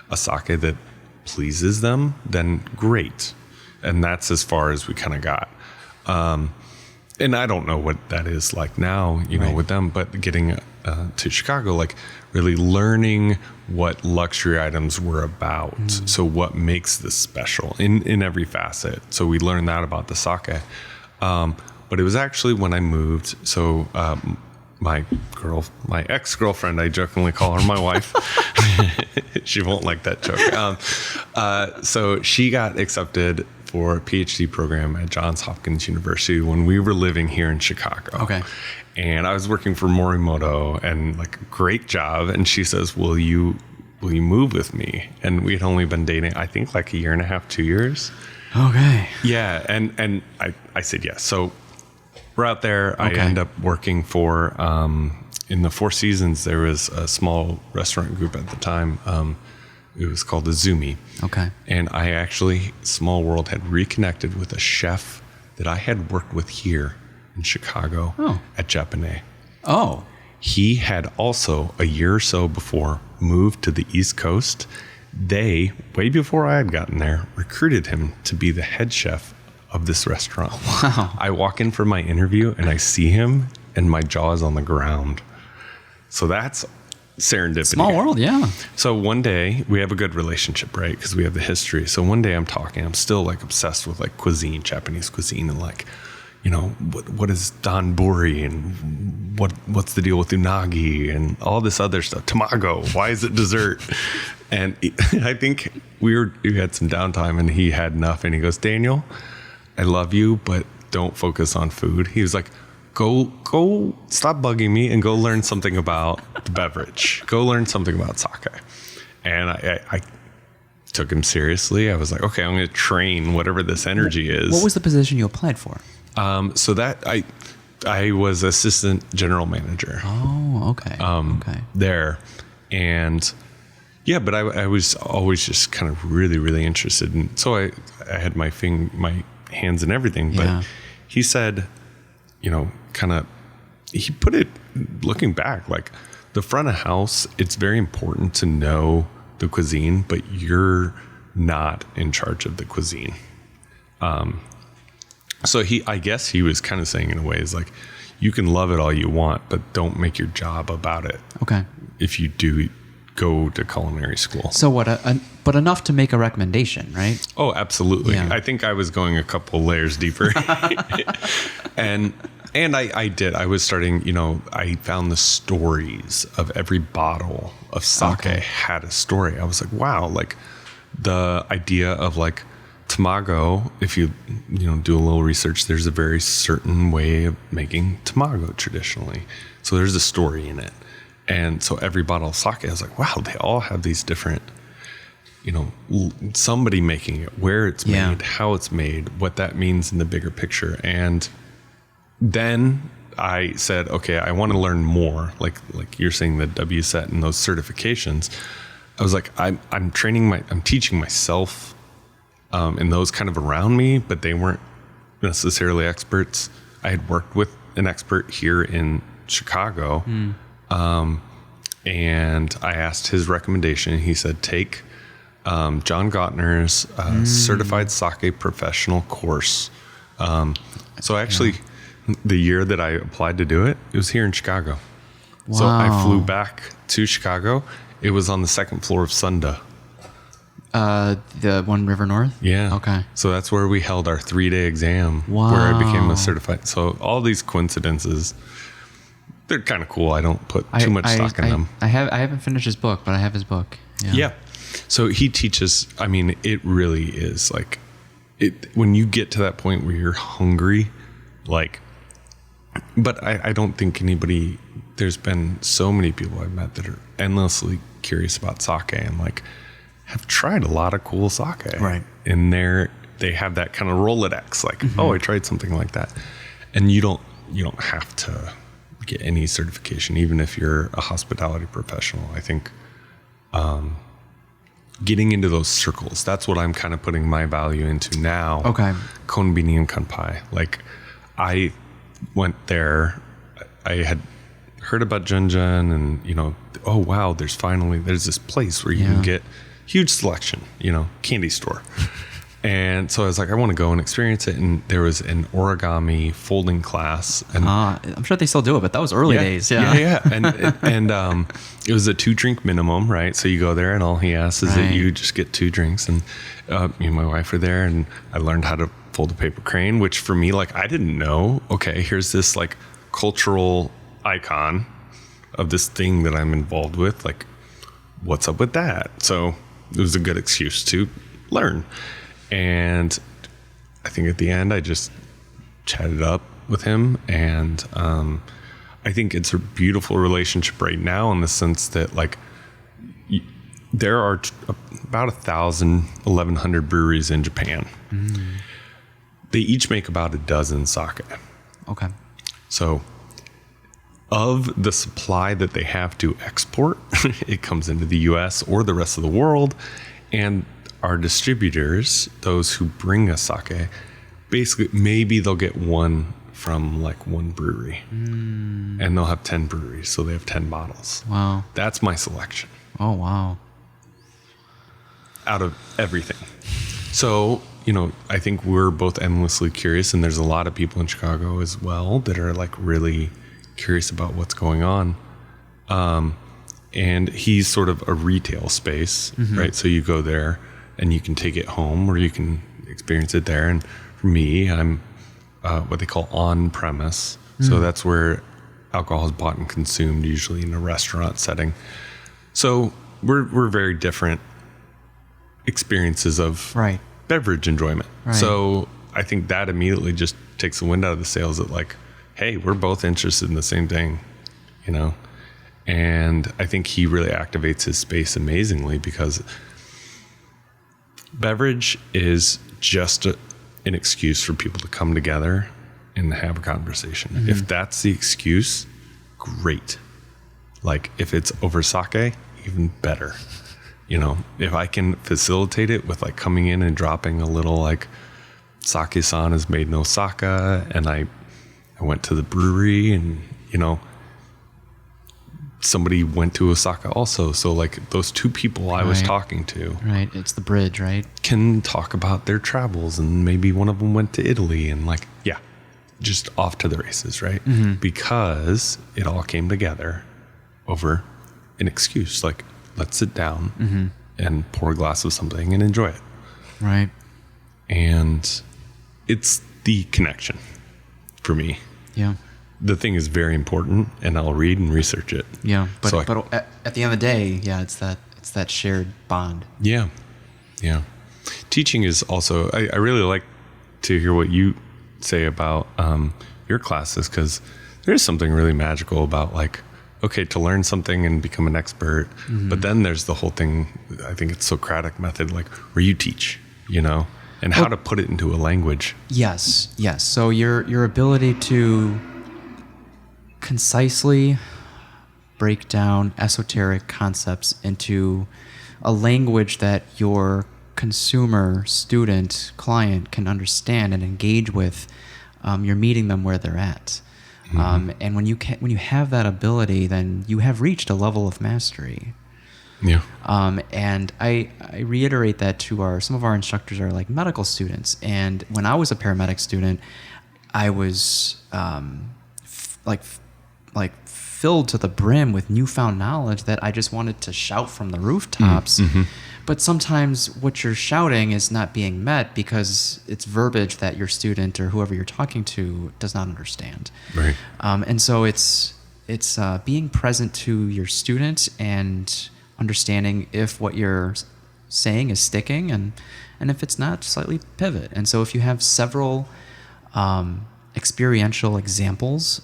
Speaker 1: a sake that pleases them, then great. And that's as far as we kind of got. And I don't know what that is like now, you know, with them, but getting to Chicago, like really learning what luxury items were about. So what makes this special in every facet. So we learned that about the sake. But it was actually when I moved. So my ex-girlfriend, I jokingly call her my wife. She won't like that joke. So she got accepted for a PhD program at Johns Hopkins University when we were living here in Chicago.
Speaker 2: Okay.
Speaker 1: And I was working for Morimoto, and like a great job. And she says, will you move with me? And we had only been dating, I think like a year and a half, 2 years.
Speaker 2: Okay.
Speaker 1: Yeah. And I said yes. So we're out there. I end up working for, in the Four Seasons, there was a small restaurant group at the time. It was called Azumi.
Speaker 2: Okay.
Speaker 1: And I actually, small world, had reconnected with a chef that I had worked with here in Chicago at Japanese.
Speaker 2: Oh.
Speaker 1: He had also, a year or so before, moved to the East Coast. They, way before I had gotten there, recruited him to be the head chef of this restaurant.
Speaker 2: Wow.
Speaker 1: I walk in for my interview and I see him and my jaw is on the ground. So that's serendipity.
Speaker 2: Small world, yeah.
Speaker 1: So one day we have a good relationship, right? Because we have the history. So one day I'm still like obsessed with like cuisine, Japanese cuisine, and like, you know, what is donburi and what's the deal with unagi and all this other stuff. Tamago, why is it dessert? And I think we had some downtime and he had enough, and he goes, Daniel, I love you, but don't focus on food. He was like, go stop bugging me and go learn something about the beverage. Go learn something about sake. And I took him seriously. I was like, okay, I'm going to train whatever this energy is.
Speaker 2: What was the position you applied for?
Speaker 1: So that I was assistant general manager.
Speaker 2: Oh, okay. Okay.
Speaker 1: There. And yeah, but I was always just kind of really, really interested. And so I had my hands in everything. But he said, you know, he put it, looking back, like the front of house, it's very important to know the cuisine, but you're not in charge of the cuisine. So I guess he was kind of saying in a way, is like, you can love it all you want, but don't make your job about it.
Speaker 2: Okay.
Speaker 1: If you do go to culinary school.
Speaker 2: So but enough to make a recommendation, right?
Speaker 1: Oh, absolutely.
Speaker 2: Yeah.
Speaker 1: I think I was going a couple layers deeper. And I did. I was starting, you know, I found the stories of every bottle of sake had a story. I was like, wow, like the idea of like tamago, if you do a little research, there's a very certain way of making tamago traditionally. So there's a story in it. And so every bottle of sake, I was like, wow, they all have these different, you know, somebody making it, where it's made, how it's made, what that means in the bigger picture. And then I said, okay, I want to learn more. Like you're saying, the WSET and those certifications. I was like, I'm teaching myself, and those kind of around me, but they weren't necessarily experts. I had worked with an expert here in Chicago. And I asked his recommendation. He said, take John Gottner's Certified Sake Professional course. So actually, the year that I applied to do it, it was here in Chicago. Wow. So I flew back to Chicago. It was on the second floor of Sunda.
Speaker 2: The One River North?
Speaker 1: Yeah.
Speaker 2: Okay.
Speaker 1: So that's where we held our 3-day exam.
Speaker 2: Wow.
Speaker 1: Where I became a certified. So all these coincidences, they're kind of cool. I don't put too much stock in them.
Speaker 2: I haven't finished his book, but I have his book.
Speaker 1: Yeah. So he teaches, I mean, it really is like, when you get to that point where you're hungry, like, but I don't think anybody, there's been so many people I've met that are endlessly curious about sake and like have tried a lot of cool sake.
Speaker 2: Right.
Speaker 1: And they have that kind of Rolodex, like, oh, I tried something like that. And you don't have to get any certification, even if you're a hospitality professional. I think getting into those circles, that's what I'm kind of putting my value into now.
Speaker 2: Okay.
Speaker 1: Konbini and Kanpai. Like, I went there, I had heard about Junjun and, oh, wow, there's this place where you can get huge selection, candy store. And so I was like, I want to go and experience it. And there was an origami folding class. And
Speaker 2: I'm sure they still do it, but that was early days. Yeah.
Speaker 1: Yeah. And it was a 2-drink minimum, right? So you go there and all he asks is that you just get 2 drinks. And me and my wife were there and I learned how to fold a paper crane, which for me, like, I didn't know, okay, here's this like cultural icon of this thing that I'm involved with. Like, what's up with that? So it was a good excuse to learn. And I think at the end, I just chatted up with him. And I think it's a beautiful relationship right now in the sense that, like, there are about 1,100 breweries in Japan. They each make about a dozen sake.
Speaker 2: Okay.
Speaker 1: So of the supply that they have to export, it comes into the US or the rest of the world. And our distributors, those who bring us sake, basically maybe they'll get one from like one brewery and they'll have 10 breweries. So they have 10 bottles.
Speaker 2: Wow.
Speaker 1: That's my selection.
Speaker 2: Oh, wow.
Speaker 1: Out of everything. So, I think we're both endlessly curious, and there's a lot of people in Chicago as well that are like really curious about what's going on. And he's sort of a retail space, right? So you go there and you can take it home or you can experience it there. And for me, I'm what they call on-premise. So that's where alcohol is bought and consumed, usually in a restaurant setting. So we're very different experiences of beverage enjoyment. Right. So I think that immediately just takes the wind out of the sails that, like, hey, we're both interested in the same thing, And I think he really activates his space amazingly because beverage is just an excuse for people to come together and have a conversation. If that's the excuse, great. Like, if it's over sake, even better. If I can facilitate it with like coming in and dropping a little like Sushi San has made no sake, and I went to the brewery and somebody went to Osaka also. So like those 2 people I was talking to,
Speaker 2: it's the bridge, right?
Speaker 1: Can talk about their travels, and maybe one of them went to Italy and like, just off to the races, right? Because it all came together over an excuse. Like, let's sit down and pour a glass of something and enjoy it.
Speaker 2: Right.
Speaker 1: And it's the connection for me.
Speaker 2: Yeah.
Speaker 1: The thing is very important, and I'll read and research it.
Speaker 2: Yeah. But at the end of the day, it's that shared bond.
Speaker 1: Yeah. Yeah. Teaching is also, I really like to hear what you say about your classes, because there's something really magical about like, okay, to learn something and become an expert. But then there's the whole thing, I think it's Socratic method, like where you teach, and how to put it into a language.
Speaker 2: Yes. So your ability to concisely break down esoteric concepts into a language that your consumer, student, client can understand and engage with, you're meeting them where they're at. And when you have that ability, then you have reached a level of mastery.
Speaker 1: Yeah.
Speaker 2: And I reiterate that to some of our instructors are like medical students. And when I was a paramedic student, I was filled to the brim with newfound knowledge that I just wanted to shout from the rooftops. Mm-hmm. But sometimes what you're shouting is not being met because it's verbiage that your student or whoever you're talking to does not understand.
Speaker 1: Right.
Speaker 2: And so it's being present to your student and understanding if what you're saying is sticking, and if it's not, slightly pivot. And so if you have several experiential examples,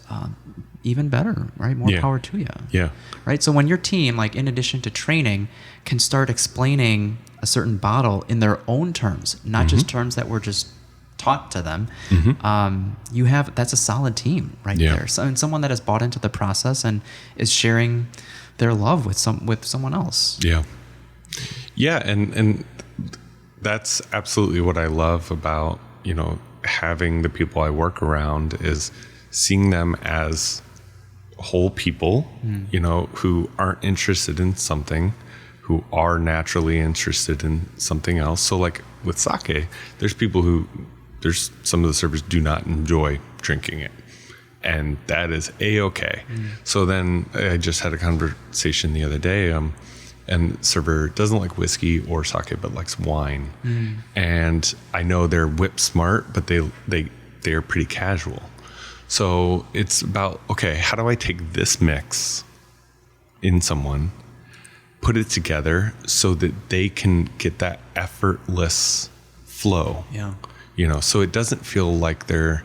Speaker 2: even better, right? More power to you.
Speaker 1: Yeah.
Speaker 2: Right. So when your team, like in addition to training, can start explaining a certain bottle in their own terms, not just terms that were just taught to them, that's a solid team right there. So, and someone that has bought into the process and is sharing their love with someone else.
Speaker 1: Yeah. Yeah. And that's absolutely what I love about, having the people I work around is seeing them as whole people, who aren't interested in something, who are naturally interested in something else. So like with sake, there's some of the servers do not enjoy drinking it. And that is A-okay. So then I just had a conversation the other day, and the server doesn't like whiskey or sake, but likes wine. And I know they're whip smart, but they're pretty casual. So it's about, okay, how do I take this mix in someone, put it together so that they can get that effortless flow?
Speaker 2: Yeah.
Speaker 1: So it doesn't feel like they're,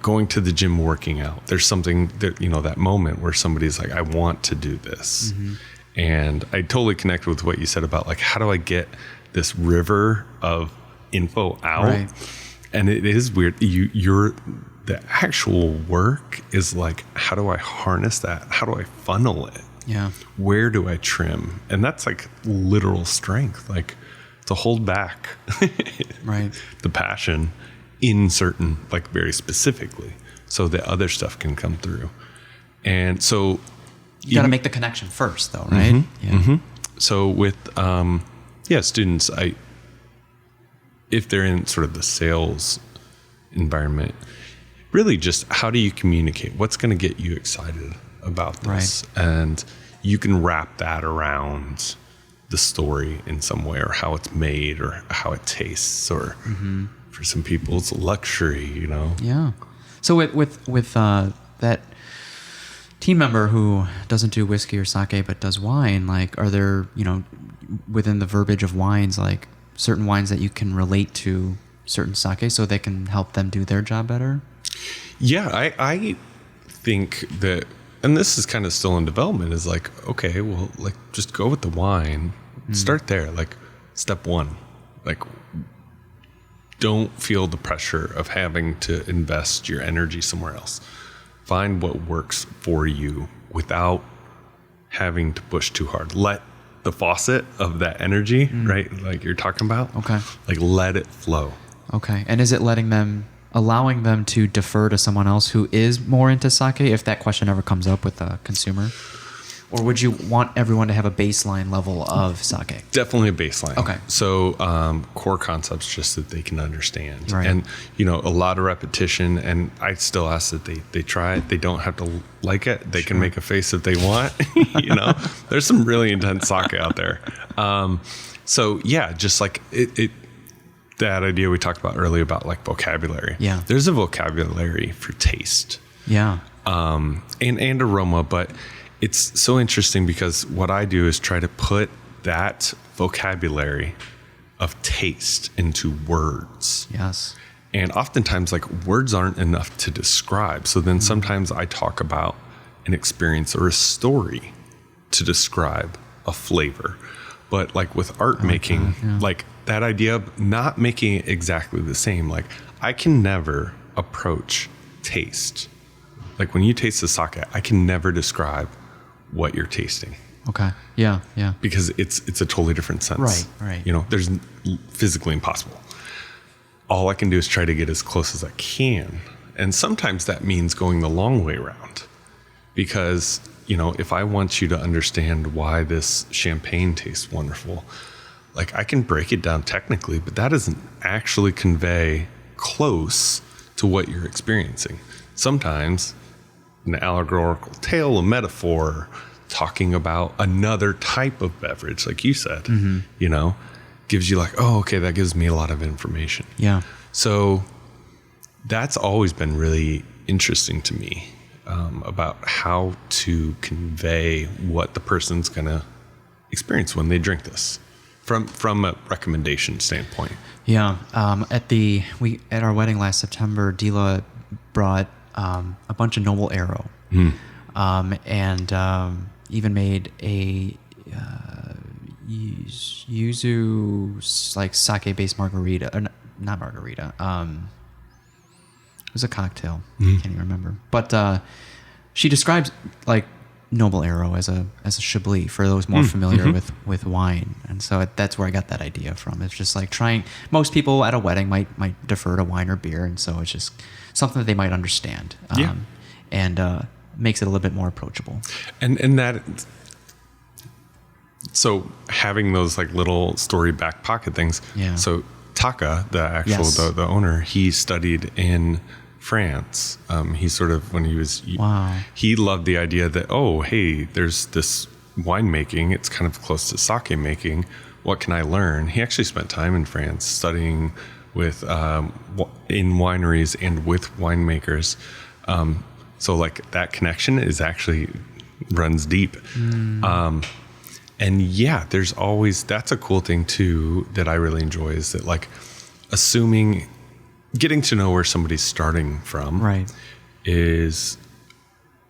Speaker 1: going to the gym working out. There's something that, that moment where somebody's like, I want to do this. And I totally connect with what you said about like, how do I get this river of info out? Right. And it is weird. The actual work is like, how do I harness that? How do I funnel it?
Speaker 2: Yeah.
Speaker 1: Where do I trim? And that's like literal strength, like to hold back
Speaker 2: right.
Speaker 1: the passion in certain, like very specifically, so that other stuff can come through. And so
Speaker 2: you got to make the connection first though, right?
Speaker 1: So with, students, if they're in sort of the sales environment, really just how do you communicate? What's going to get you excited about this? Right. And you can wrap that around the story in some way, or how it's made, or how it tastes, or for some people it's a luxury,
Speaker 2: Yeah. So with that team member who doesn't do whiskey or sake but does wine, like are there, within the verbiage of wines, like certain wines that you can relate to certain sake so they can help them do their job better?
Speaker 1: Yeah, I think that, and this is kind of still in development, is like, okay, well, like just go with the wine, start there. Like step one, like don't feel the pressure of having to invest your energy somewhere else. Find what works for you without having to push too hard. Let the faucet of that energy, right? Like you're talking about.
Speaker 2: Okay.
Speaker 1: Like let it flow.
Speaker 2: Okay. And is it allowing them to defer to someone else who is more into sake, if that question ever comes up with a consumer? Or would you want everyone to have a baseline level of sake?
Speaker 1: Definitely a baseline.
Speaker 2: Okay.
Speaker 1: So core concepts just that they can understand.
Speaker 2: Right.
Speaker 1: And, a lot of repetition. And I still ask that they try it. They don't have to like it. They can make a face if they want. There's some really intense sake out there. So, yeah, just like it that idea we talked about earlier about like vocabulary.
Speaker 2: Yeah.
Speaker 1: There's a vocabulary for taste.
Speaker 2: Yeah.
Speaker 1: And aroma, but it's so interesting because what I do is try to put that vocabulary of taste into words.
Speaker 2: Yes.
Speaker 1: And oftentimes like words aren't enough to describe. So then sometimes I talk about an experience or a story to describe a flavor. But like with art making, like that idea of not making it exactly the same, like I can never approach taste. Like when you taste the sake, I can never describe what you're tasting.
Speaker 2: Okay. Yeah. Yeah.
Speaker 1: Because it's a totally different sense.
Speaker 2: Right. Right.
Speaker 1: You know, there's physically impossible. All I can do is try to get as close as I can. And sometimes that means going the long way around, because, if I want you to understand why this champagne tastes wonderful, like I can break it down technically, but that doesn't actually convey close to what you're experiencing. Sometimes an allegorical tale, a metaphor, talking about another type of beverage, like you said, gives you like, oh, okay, that gives me a lot of information.
Speaker 2: Yeah.
Speaker 1: So that's always been really interesting to me, about how to convey what the person's going to experience when they drink this from a recommendation standpoint.
Speaker 2: Yeah. At our wedding last September, Dila brought a bunch of Noble Arrow, and even made a yuzu like sake based margarita, or not margarita. It was a cocktail. I can't even remember. But she describes like Noble Arrow as a Chablis for those more familiar with wine, and so that's where I got that idea from. It's just like most people at a wedding might defer to wine or beer, and so it's just something that they might understand, and makes it a little bit more approachable.
Speaker 1: And that, so having those like little story back pocket things.
Speaker 2: Yeah.
Speaker 1: So Taka, the actual the owner, he studied in France. He sort of, when he was, he loved the idea that, oh, hey, there's this winemaking. It's kind of close to sake making. What can I learn? He actually spent time in France studying with in wineries and with winemakers. So like that connection is actually runs deep. And yeah, there's always, that's a cool thing too that I really enjoy, is that like getting to know where somebody's starting from is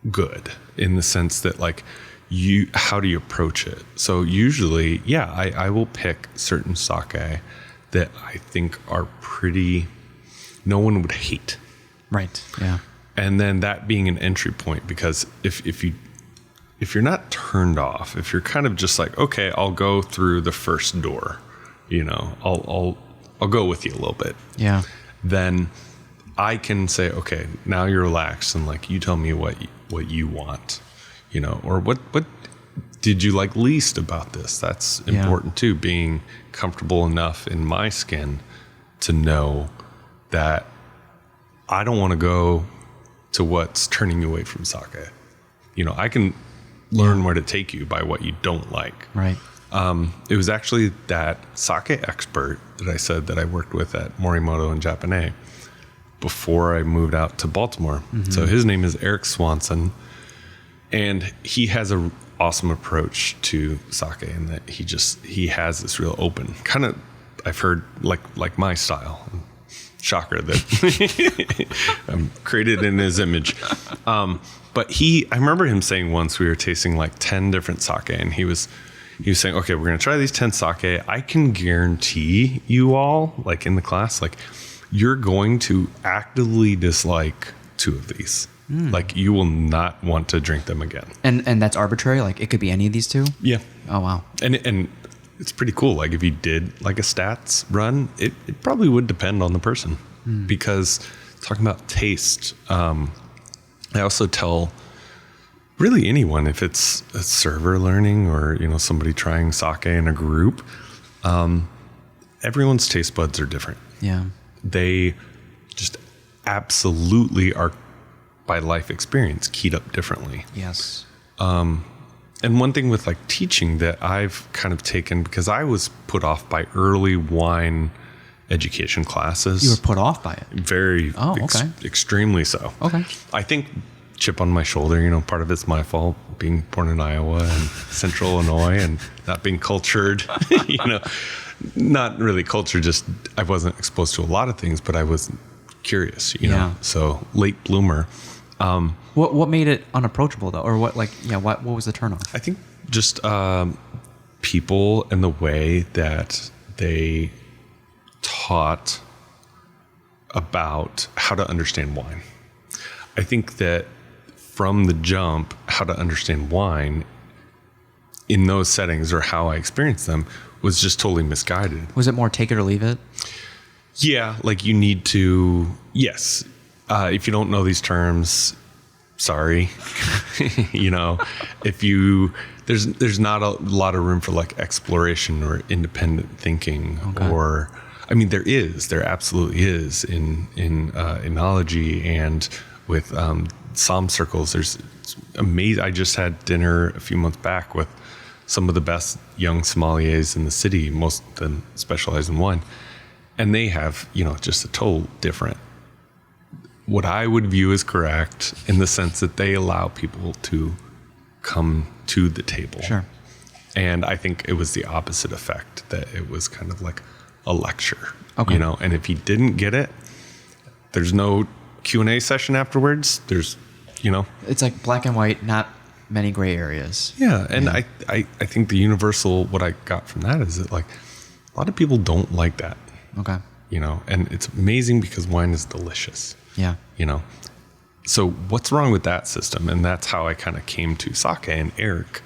Speaker 1: good, in the sense that like how do you approach it? So usually, I will pick certain sake that I think are no one would hate.
Speaker 2: Right. Yeah.
Speaker 1: And then that being an entry point, because if you're not turned off, if you're kind of just like, okay, I'll go through the first door, I'll go with you a little bit.
Speaker 2: Yeah.
Speaker 1: Then I can say, okay, now you're relaxed, and like you tell me what you want, or what did you like least about this? That's important too, being comfortable enough in my skin to know that I don't want to go to what's turning you away from sake. I can learn where to take you by what you don't like.
Speaker 2: Right.
Speaker 1: It was actually that sake expert that I said that I worked with at Morimoto in Japanese before I moved out to Baltimore. So his name is Eric Swanson, and he has an awesome approach to sake, in that he has this real open kind of, I've heard like my style. Shocker that I'm created in his image. But I remember him saying once, we were tasting like 10 different sake, and he was saying, okay, we're going to try these 10 sake. I can guarantee you all, like in the class, like you're going to actively dislike 2 of these. Like you will not want to drink them again. And
Speaker 2: that's arbitrary? Like it could be any of these 2?
Speaker 1: Yeah.
Speaker 2: Oh, wow.
Speaker 1: And it's pretty cool. Like if you did like a stats run, it probably would depend on the person, because talking about taste, I also tell really anyone, if it's a server learning or, somebody trying sake in a group, everyone's taste buds are different.
Speaker 2: Yeah.
Speaker 1: They just absolutely are, by life experience, keyed up differently.
Speaker 2: Yes.
Speaker 1: And one thing with like teaching that I've kind of taken, because I was put off by early wine education classes.
Speaker 2: You were put off by it?
Speaker 1: Very, extremely so.
Speaker 2: Okay.
Speaker 1: I think chip on my shoulder, part of it's my fault, being born in Iowa and central Illinois and not being cultured, not really cultured, just I wasn't exposed to a lot of things, but I was curious, so late bloomer.
Speaker 2: What made it unapproachable though, or what was the turnoff?
Speaker 1: I think just people and the way that they taught about how to understand wine. I think that from the jump, how to understand wine in those settings, or how I experienced them, was just totally misguided.
Speaker 2: Was it more take it or leave it?
Speaker 1: Yeah, like you need to, yes, if you don't know these terms, sorry. There's not a lot of room for like exploration or independent thinking, or there absolutely is in enology and with Somm circles. It's amazing. I just had dinner a few months back with some of the best young sommeliers in the city, most of them specialize in wine, and they have just a total different, what I would view as correct, in the sense that they allow people to come to the table.
Speaker 2: Sure.
Speaker 1: And I think it was the opposite effect, that it was kind of like a lecture.
Speaker 2: Okay.
Speaker 1: And if he didn't get it, there's no Q&A session afterwards. There's,
Speaker 2: it's like black and white, not many gray areas.
Speaker 1: Yeah. And I think the universal, what I got from that is that like a lot of people don't like that.
Speaker 2: Okay.
Speaker 1: And it's amazing because wine is delicious.
Speaker 2: Yeah.
Speaker 1: So what's wrong with that system? And that's how I kind of came to sake. And Eric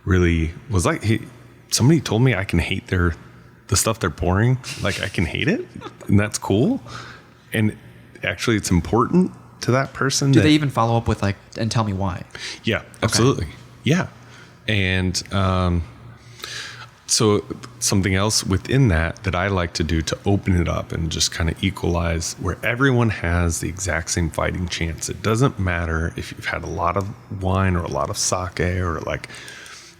Speaker 1: really was like, somebody told me I can hate the stuff they're pouring. Like I can hate it, and that's cool. And actually it's important to that person.
Speaker 2: Do they even follow up with and tell me why?
Speaker 1: Yeah, absolutely. Okay. Yeah. And, so something else within that I like to do to open it up and just kind of equalize where everyone has the exact same fighting chance. It doesn't matter if you've had a lot of wine or a lot of sake, or like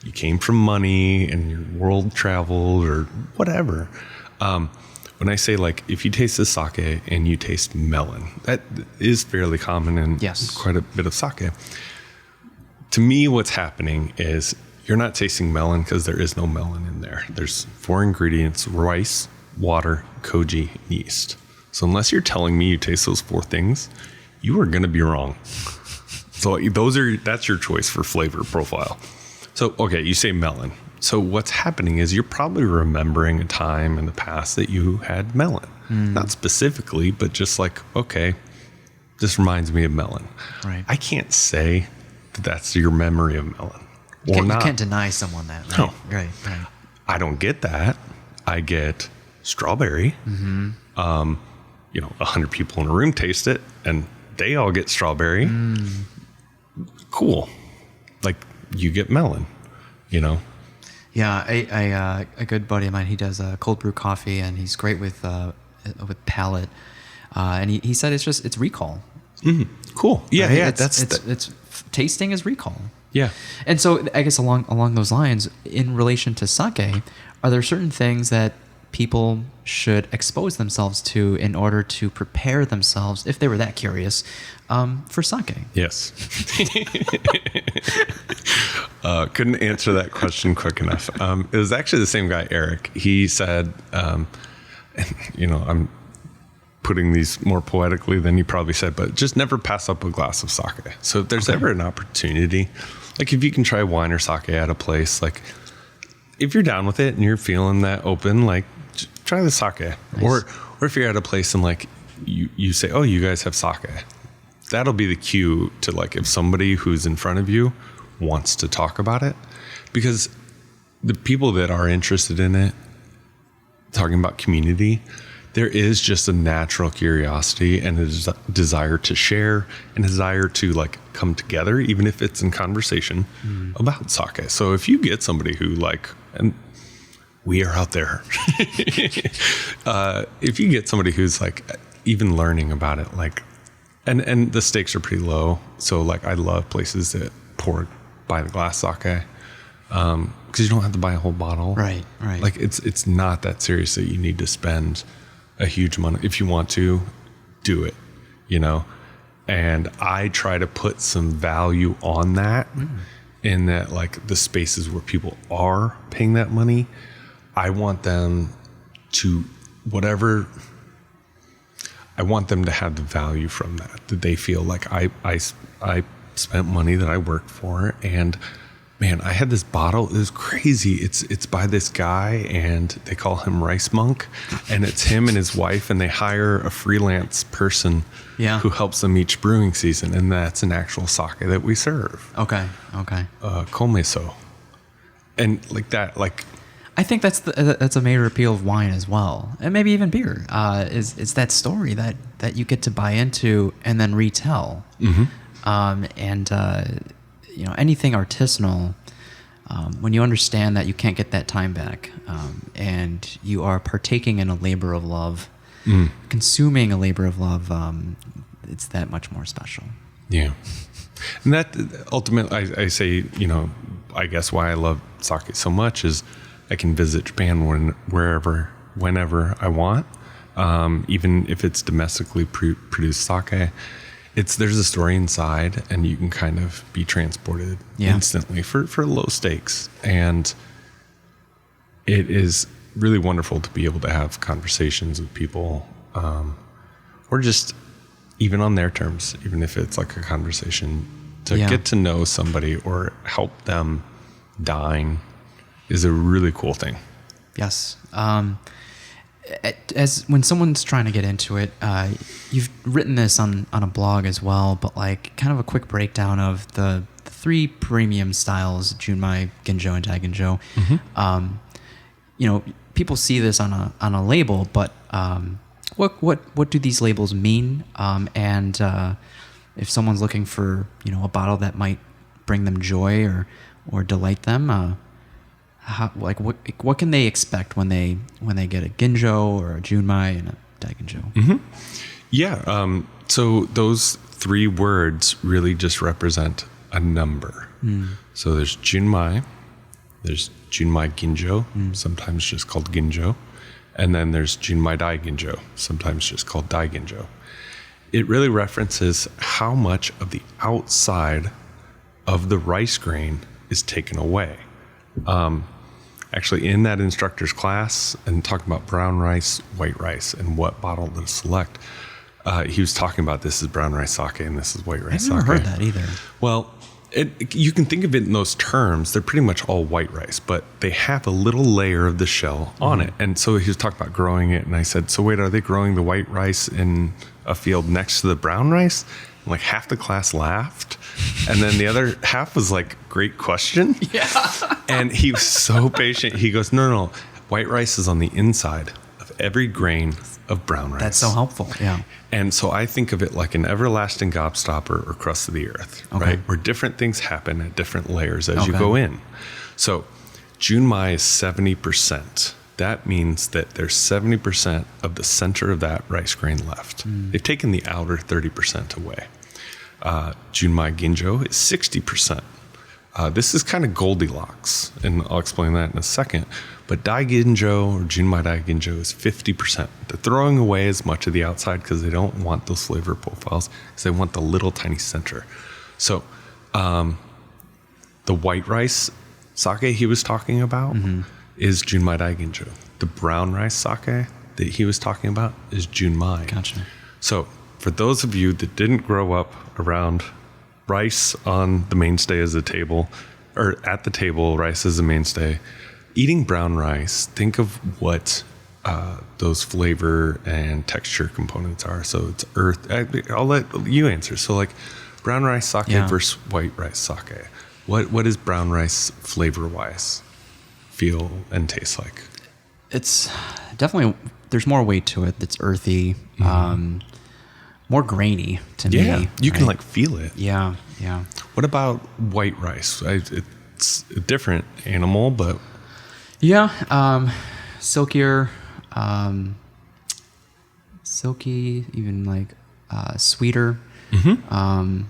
Speaker 1: you came from money and your world traveled or whatever. When I say like, if you taste the sake and you taste melon, that is fairly common in quite a bit of sake. To me, what's happening is you're not tasting melon because there is no melon in there. There's 4 ingredients: rice, water, koji, and yeast. So unless you're telling me you taste those 4 things, you are going to be wrong. So that's your choice for flavor profile. So, okay, you say melon. So what's happening is you're probably remembering a time in the past that you had melon. Not specifically, but just like, okay, this reminds me of melon.
Speaker 2: Right.
Speaker 1: I can't say that that's your memory of melon.
Speaker 2: You can't deny someone that, right?
Speaker 1: No.
Speaker 2: Right.
Speaker 1: I don't get that. I get strawberry. 100 people in a room taste it, and they all get strawberry. Cool. Like, you get melon,
Speaker 2: Yeah, a good buddy of mine, he does cold brew coffee, and he's great with palate. And he said it's recall.
Speaker 1: Cool. Yeah,
Speaker 2: right?
Speaker 1: yeah.
Speaker 2: It's tasting is recall.
Speaker 1: Yeah.
Speaker 2: And so I guess along those lines, in relation to sake, are there certain things that people should expose themselves to in order to prepare themselves, if they were that curious, for sake?
Speaker 1: Yes. Couldn't answer that question quick enough. It was actually the same guy, Eric. He said, I'm putting these more poetically than you probably said, but just never pass up a glass of sake. So if there's ever an opportunity, like if you can try wine or sake at a place, like if you're down with it and you're feeling that open, like try the sake. Nice. Or if you're at a place and like you say, oh, you guys have sake. That'll be the cue to like, if somebody who's in front of you wants to talk about it, because the people that are interested in it, talking about community, there is just a natural curiosity and a desire to share and a desire to like come together, even if it's in conversation about sake. So if you get somebody who like, and we are out there, if you get somebody who's like even learning about it, like, and the stakes are pretty low. So like, I love places that buy the glass sake. Because you don't have to buy a whole bottle.
Speaker 2: Right.
Speaker 1: Like it's not that serious that you need to spend a huge amount. If you want to, do it, And I try to put some value on that, in that like the spaces where people are paying that money, I want them to I want them to have the value from that they feel like I spent money that I worked for, and man, I had this bottle. It was crazy. It's by this guy, and they call him Rice Monk, and it's him and his wife, and they hire a freelance person who helps them each brewing season, and that's an actual sake that we serve.
Speaker 2: Okay.
Speaker 1: Komeso. And like that, like
Speaker 2: I think that's a major appeal of wine as well, and maybe even beer. Is that story that you get to buy into and then retell. Anything artisanal, when you understand that you can't get that time back, and you are partaking in a labor of love, consuming a labor of love, it's that much more special.
Speaker 1: Yeah. And that ultimately, I say, I guess why I love sake so much is I can visit Japan whenever I want, even if it's domestically produced sake. There's a story inside, and you can kind of be transported instantly for low stakes. And it is really wonderful to be able to have conversations with people, or just even on their terms, even if it's like a conversation, to get to know somebody or help them dine is a really cool thing.
Speaker 2: Yes. As when someone's trying to get into it, you've written this on a blog as well, but like kind of a quick breakdown of the three premium styles, Junmai, Ginjo, and Daiginjo. People see this on a label, but what do these labels mean? And if someone's looking for a bottle that might bring them joy or delight them, what can they expect when they get a Ginjo or a Junmai and a Daiginjo?
Speaker 1: Yeah. So those three words really just represent a number. So there's Junmai, there's Junmai Ginjo, sometimes just called Ginjo, and then there's Junmai Daiginjo, sometimes just called Daiginjo. It really references how much of the outside of the rice grain is taken away. Actually, in that instructor's class, and talking about brown rice, white rice, and what bottle to select, he was talking about this is brown rice sake and this is white rice sake.
Speaker 2: I've never heard that either.
Speaker 1: Well, you can think of it in those terms. They're pretty much all white rice, but they have a little layer of the shell on it. And so he was talking about growing it, and I said, so wait, are they growing the white rice in a field next to the brown rice? And like half the class laughed, and then the other half was like, great question.
Speaker 2: Yeah.
Speaker 1: And he was so patient. He goes, no, white rice is on the inside of every grain of brown rice.
Speaker 2: That's so helpful. Yeah.
Speaker 1: And so I think of it like an everlasting gobstopper or crust of the earth, right? Where different things happen at different layers as you go in. So Junmai is 70%. That means that there's 70% of the center of that rice grain left. They've taken the outer 30% away. Junmai Ginjo is 60%. This is kind of Goldilocks, and I'll explain that in a second. But Daiginjo or Junmai Daiginjo is 50%. They're throwing away as much of the outside because they don't want those flavor profiles, because they want the little tiny center. So the white rice sake he was talking about is Junmai Daiginjo. The brown rice sake that he was talking about is Junmai.
Speaker 2: Gotcha.
Speaker 1: So for those of you that didn't grow up around rice on the mainstay as a table, or at the table, rice as a mainstay, eating brown rice, think of what those flavor and texture components are. So it's earth. I'll let you answer. So like brown rice sake versus white rice sake. What is brown rice flavor-wise feel and taste like?
Speaker 2: It's definitely, there's more weight to it. It's earthy, more grainy to me.
Speaker 1: Yeah, you can like feel it.
Speaker 2: Yeah.
Speaker 1: What about white rice? It's a different animal, but...
Speaker 2: Yeah, silkier, silky, even like sweeter. I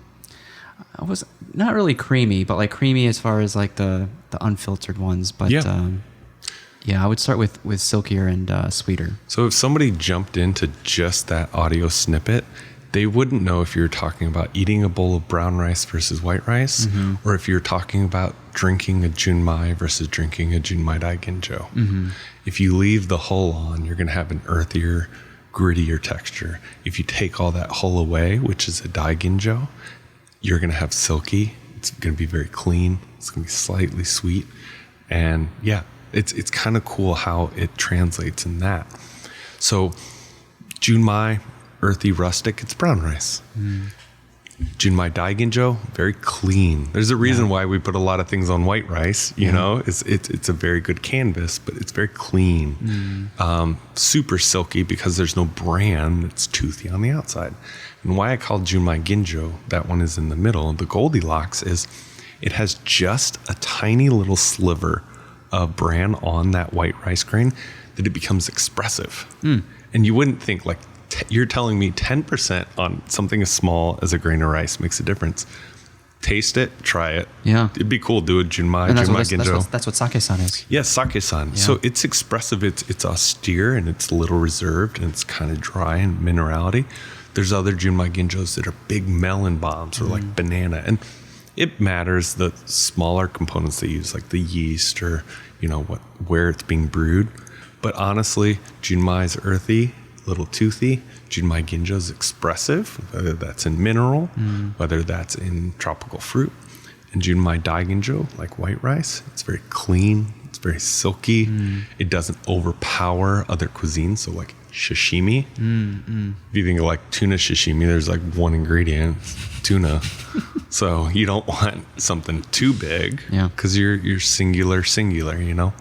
Speaker 2: was not really creamy, but like creamy as far as like the unfiltered ones. But I would start with silkier and sweeter.
Speaker 1: So if somebody jumped into just that audio snippet, they wouldn't know if you're talking about eating a bowl of brown rice versus white rice, or if you're talking about drinking a Junmai versus drinking a Junmai Daiginjo. If you leave the hull on, you're going to have an earthier, grittier texture. If you take all that hull away, which is a Daiginjo, you're going to have silky. It's going to be very clean. It's going to be slightly sweet. And yeah, it's kind of cool how it translates in that. So Junmai, earthy, rustic, it's brown rice. Junmai Daiginjo, very clean. There's a reason why we put a lot of things on white rice, you know, it's a very good canvas, but it's very clean. Super silky because there's no bran that's toothy on the outside. And why I call Junmai Ginjo, that one is in the middle, the Goldilocks, is it has just a tiny little sliver of bran on that white rice grain that it becomes expressive. And you wouldn't think like, you're telling me 10% on something as small as a grain of rice makes a difference. Taste it, try it.
Speaker 2: Yeah.
Speaker 1: It'd be cool. Do a Junmai Ginjo.
Speaker 2: That's what Sake San is.
Speaker 1: Yes, Sake San. Yeah. So it's expressive. It's austere and it's a little reserved and it's kind of dry and minerality. There's other Junmai Ginjos that are big melon bombs or like banana. And it matters the smaller components they use, like the yeast or, you know, where it's being brewed. But honestly, Junmai's earthy, little toothy. Junmai Ginjo is expressive, whether that's in mineral, whether that's in tropical fruit. And Junmai Daiginjo, like white rice, it's very clean, it's very silky. It doesn't overpower other cuisines. So like sashimi, if you think of like tuna sashimi, there's like one ingredient, tuna. So you don't want something too big because you're singular, you know?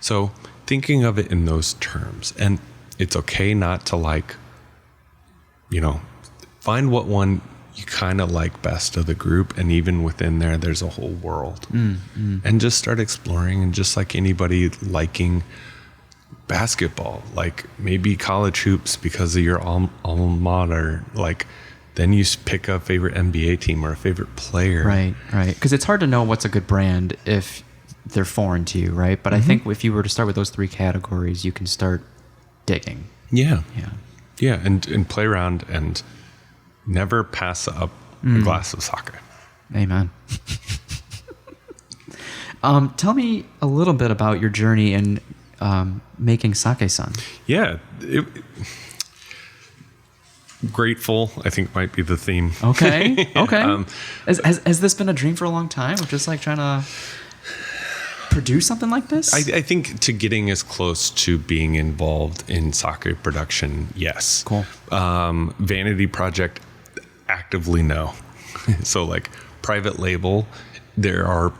Speaker 1: So thinking of it in those terms, and it's okay not to like, you know, find what one you kind of like best of the group. And even within there, there's a whole world. And just start exploring. And just like anybody liking basketball, like maybe college hoops because of your alma mater, like then you pick a favorite NBA team or a favorite player.
Speaker 2: Right. Because it's hard to know what's a good brand if they're foreign to you, right? But I think if you were to start with those three categories, you can start digging. Yeah, and play around and never pass up a glass of sake. Amen. Tell me a little bit about your journey in making Sake San.
Speaker 1: Yeah, grateful, I think, might be the theme.
Speaker 2: Okay. Has this been a dream for a long time, or just like trying to produce something like this?
Speaker 1: I think to getting as close to being involved in sake production, yes.
Speaker 2: Cool.
Speaker 1: Vanity project, actively no. So like private label, there are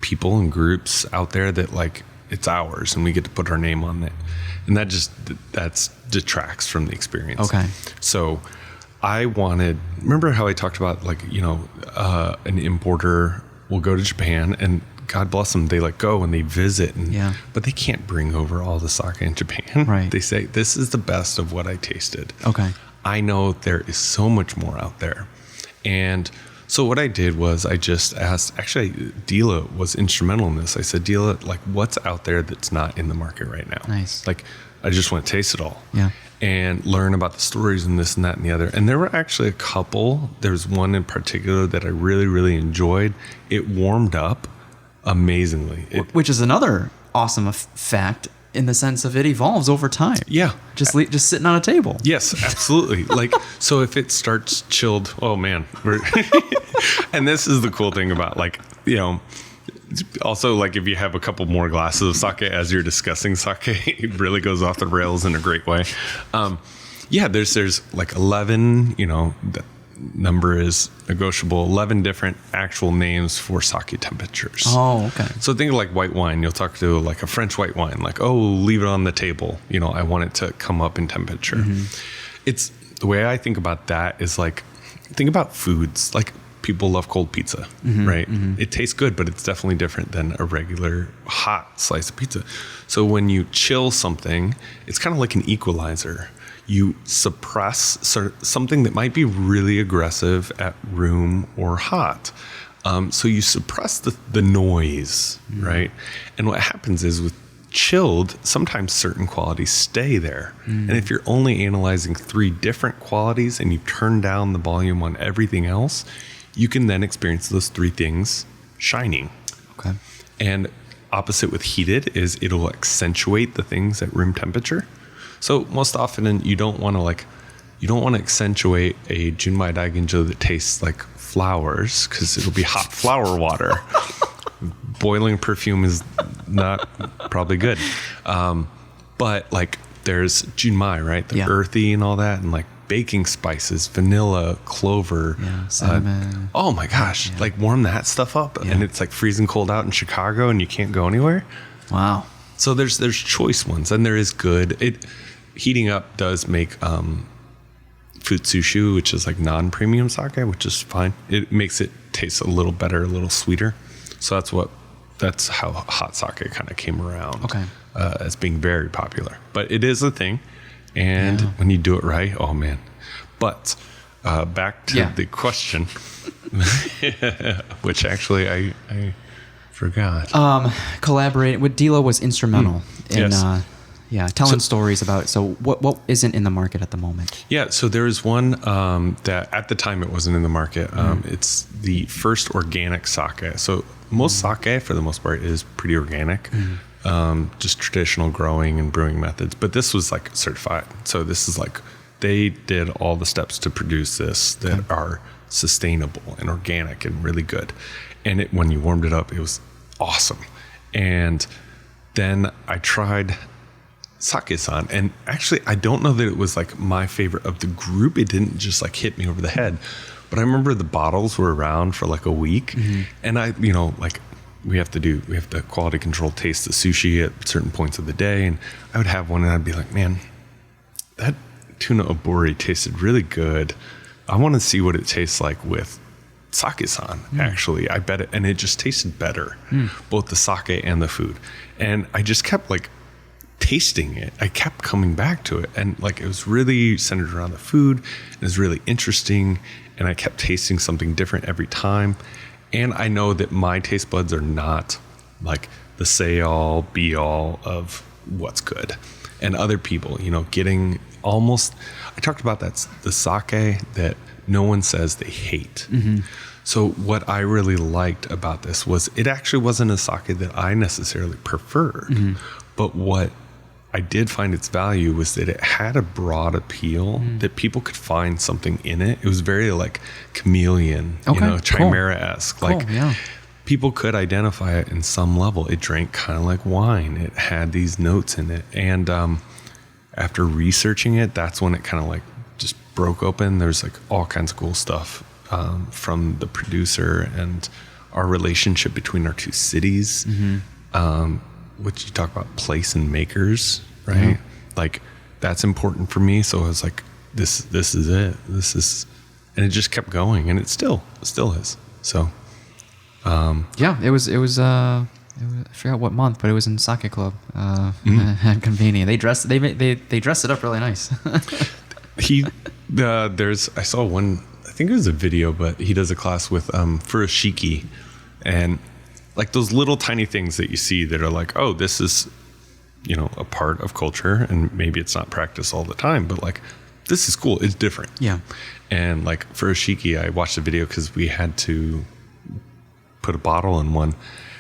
Speaker 1: people and groups out there that like it's ours and we get to put our name on it. And that's detracts from the experience.
Speaker 2: Okay.
Speaker 1: So I remember how I talked about like, you know, an importer will go to Japan and God bless them, they like go and they visit, but they can't bring over all the sake in Japan.
Speaker 2: Right.
Speaker 1: They say, this is the best of what I tasted.
Speaker 2: Okay.
Speaker 1: I know there is so much more out there. And so what I did was I just asked, actually, Dila was instrumental in this. I said, Dila, like what's out there that's not in the market right now?
Speaker 2: Nice.
Speaker 1: Like I just want to taste it all.
Speaker 2: Yeah.
Speaker 1: And learn about the stories and this and that and the other. And there were actually a couple. There's one in particular that I really, really enjoyed. It warmed up amazingly.
Speaker 2: Which is another awesome fact in the sense of it evolves over time.
Speaker 1: Yeah.
Speaker 2: Just sitting on a table.
Speaker 1: Yes, absolutely. Like, so if it starts chilled, oh man. And this is the cool thing about like, you know, also like if you have a couple more glasses of sake as you're discussing sake, it really goes off the rails in a great way. There's like 11, you know, the number is negotiable, 11 different actual names for sake temperatures.
Speaker 2: Oh, okay.
Speaker 1: So think of like white wine. You'll talk to like a French white wine, like, oh, leave it on the table. You know, I want it to come up in temperature. It's the way I think about that is like, think about foods. Like people love cold pizza, right? It tastes good, but it's definitely different than a regular hot slice of pizza. So when you chill something, it's kind of like an equalizer. You suppress something that might be really aggressive at room or hot. So you suppress the noise, right? And what happens is with chilled, sometimes certain qualities stay there. And if you're only analyzing 3 different qualities and you turn down the volume on everything else, you can then experience those 3 things shining.
Speaker 2: Okay.
Speaker 1: And opposite with heated is it'll accentuate the things at room temperature. So most often you don't want to accentuate a Junmai Daiginjo that tastes like flowers because it'll be hot flower water. Boiling perfume is not probably good. But like there's Junmai, right? The earthy and all that, and like baking spices, vanilla, clover,
Speaker 2: cinnamon.
Speaker 1: Oh my gosh, like warm that stuff up, and it's like freezing cold out in Chicago, and you can't go anywhere.
Speaker 2: Wow.
Speaker 1: So there's choice ones, and there is good. Heating up does make Futsushu, which is like non-premium sake, which is fine. It makes it taste a little better, a little sweeter. So that's how hot sake kind of came around.
Speaker 2: Okay.
Speaker 1: As being very popular, but it is a thing, and when you do it right, oh man. But back to the question, which actually I forgot.
Speaker 2: Collaborate with Dilo was instrumental in telling stories about it. So what isn't in the market at the moment?
Speaker 1: Yeah, so there is one that at the time it wasn't in the market. It's the first organic sake. So most sake, for the most part, is pretty organic. Just traditional growing and brewing methods. But this was like certified. So this is like, they did all the steps to produce this that are sustainable and organic and really good. And when you warmed it up, it was awesome. And then I tried Sake San. And actually, I don't know that it was like my favorite of the group. It didn't just like hit me over the head. But I remember the bottles were around for like a week. And I, like, we have to quality control taste the sushi at certain points of the day. And I would have one and I'd be like, man, that tuna obori tasted really good. I want to see what it tastes like with Sake San, actually. I bet it, and it just tasted better, both the sake and the food. And I just kept like tasting it. I kept coming back to it. And like, it was really centered around the food. It was really interesting. And I kept tasting something different every time. And I know that my taste buds are not like the say all, be all of what's good. And other people, getting almost, I talked about that, the sake that no one says they hate. So what I really liked about this was it actually wasn't a sake that I necessarily preferred. But what I did find its value was that it had a broad appeal, that people could find something in it. It was very like chameleon, chimera-esque.
Speaker 2: Cool.
Speaker 1: Like people could identify it in some level. It drank kind of like wine. It had these notes in it. And after researching it, that's when it kind of like just broke open. There's like all kinds of cool stuff from the producer and our relationship between our two cities. Which you talk about place and makers, right? Like that's important for me. So I was like, this is it. And it just kept going, and it still is. So,
Speaker 2: it was. I forgot what month, but it was in Sake Club at Convenient. They dressed it up really nice.
Speaker 1: I saw one. I think it was a video, but he does a class with furoshiki, and like those little tiny things that you see that are like, oh, this is, a part of culture, and maybe it's not practiced all the time, but like, this is cool. It's different.
Speaker 2: Yeah.
Speaker 1: And like for Ashiki, I watched the video because we had to put a bottle in one.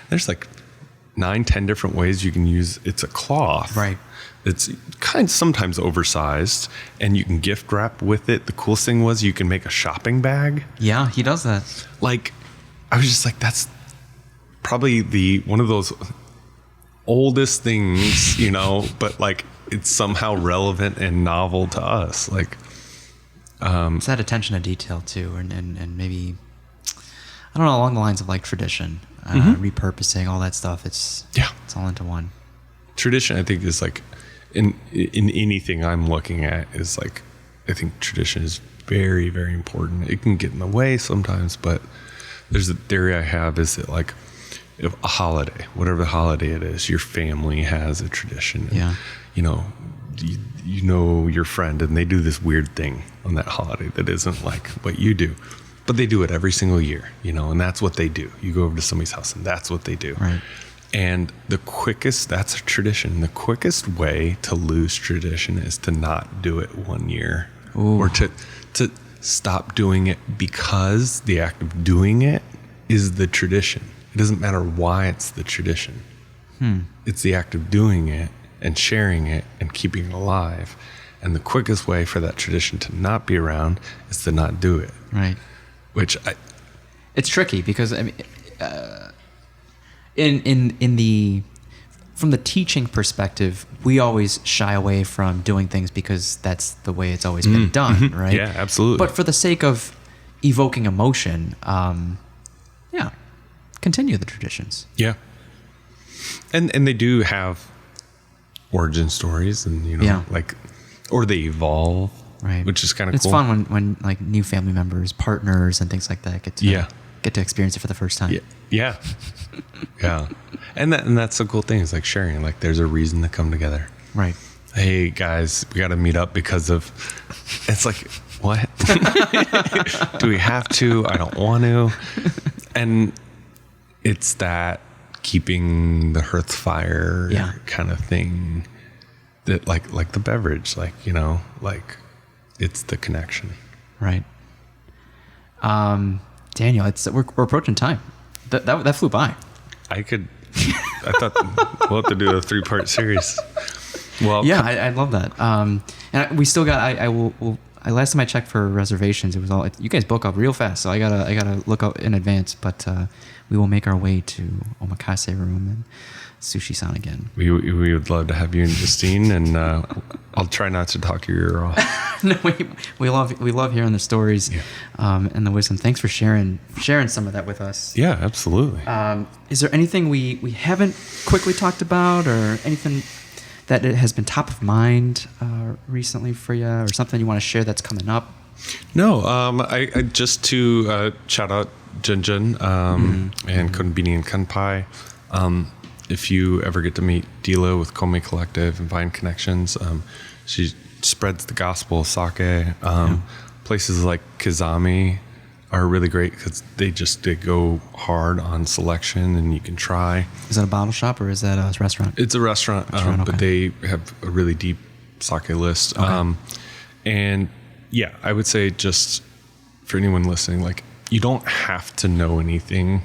Speaker 1: There's like 9-10 different ways you can use. It's a cloth.
Speaker 2: Right.
Speaker 1: It's kind of sometimes oversized, and you can gift wrap with it. The coolest thing was you can make a shopping bag.
Speaker 2: Yeah, he does that.
Speaker 1: Like, I was just like, that's probably one of those oldest things, but like it's somehow relevant and novel to us. Like,
Speaker 2: it's that attention to detail too, and maybe, I don't know, along the lines of like tradition, repurposing, all that stuff. It's all into one.
Speaker 1: Tradition, I think, is like in anything I'm looking at is like, I think tradition is very, very important. It can get in the way sometimes, but there's a theory I have is that like, if a holiday, whatever the holiday it is, your family has a tradition.
Speaker 2: Yeah.
Speaker 1: You know your friend, and they do this weird thing on that holiday that isn't like what you do, but they do it every single year, and that's what they do. You go over to somebody's house, and that's what they do.
Speaker 2: Right.
Speaker 1: And that's a tradition. The quickest way to lose tradition is to not do it one year. Ooh. Or to stop doing it, because the act of doing it is the tradition. It doesn't matter why it's the tradition. It's the act of doing it and sharing it and keeping it alive. And the quickest way for that tradition to not be around is to not do it.
Speaker 2: Right.
Speaker 1: It's
Speaker 2: tricky because I mean, in the from the teaching perspective, we always shy away from doing things because that's the way it's always been done, right?
Speaker 1: Yeah, absolutely.
Speaker 2: But for the sake of evoking emotion, continue the traditions.
Speaker 1: Yeah. And they do have origin stories and, or they evolve,
Speaker 2: right?
Speaker 1: Which is kind of
Speaker 2: cool. It's fun when like new family members, partners and things like that get to experience it for the first time.
Speaker 1: Yeah. Yeah. And that's the cool thing is like sharing, like there's a reason to come together.
Speaker 2: Right.
Speaker 1: Hey guys, we got to meet up because of, it's like, what? Do we have to? I don't want to. And it's that keeping the hearth fire kind of thing that like the beverage, like it's the connection.
Speaker 2: Right. Daniel, we're approaching time. That flew by.
Speaker 1: I thought we'll have to do a 3-part series. Well,
Speaker 2: yeah, I love that. And we still got. I will. Last time I checked for reservations, it was all. You guys book up real fast, so I gotta look up in advance. But we will make our way to Omakase Room and Sushi San again.
Speaker 1: We would love to have you and Justine, and I'll try not to talk your ear off.
Speaker 2: No, we love hearing the stories and the wisdom. Thanks for sharing some of that with us.
Speaker 1: Yeah, absolutely.
Speaker 2: Is there anything we haven't quickly talked about, or anything that it has been top of mind recently for you, or something you want to share that's coming up?
Speaker 1: No, I just to shout out Jin and Konbini and Kanpai. If you ever get to meet Dila with Kome Collective and Vine Connections, she spreads the gospel of sake. Places like Kizami are really great because they go hard on selection and you can try.
Speaker 2: Is that a bottle shop or is that a restaurant?
Speaker 1: It's a restaurant, but they have a really deep sake list.
Speaker 2: Okay.
Speaker 1: And yeah, I would say just for anyone listening, like you don't have to know anything,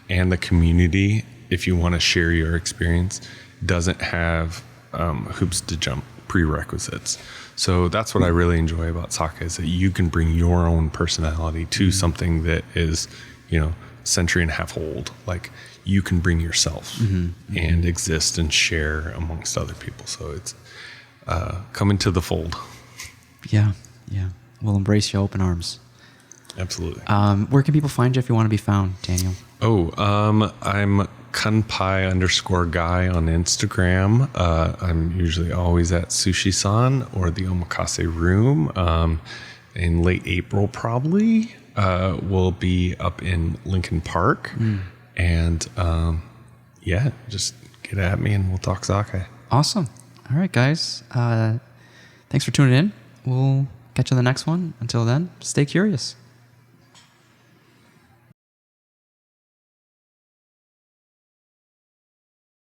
Speaker 1: and the community, if you want to share your experience, doesn't have hoops to jump prerequisites. So that's what I really enjoy about sake is that you can bring your own personality to something that is, century and a half old. Like you can bring yourself and exist and share amongst other people. So it's come into the fold.
Speaker 2: Yeah. We'll embrace you open arms.
Speaker 1: Absolutely.
Speaker 2: Where can people find you if you want to be found, Daniel?
Speaker 1: I'm Kanpai_guy on Instagram. I'm usually always at Sushi San or the Omakase Room. In late April, probably, we'll be up in Lincoln Park. And just get at me and we'll talk sake.
Speaker 2: Awesome. All right, guys. Thanks for tuning in. We'll catch you on the next one. Until then, stay curious.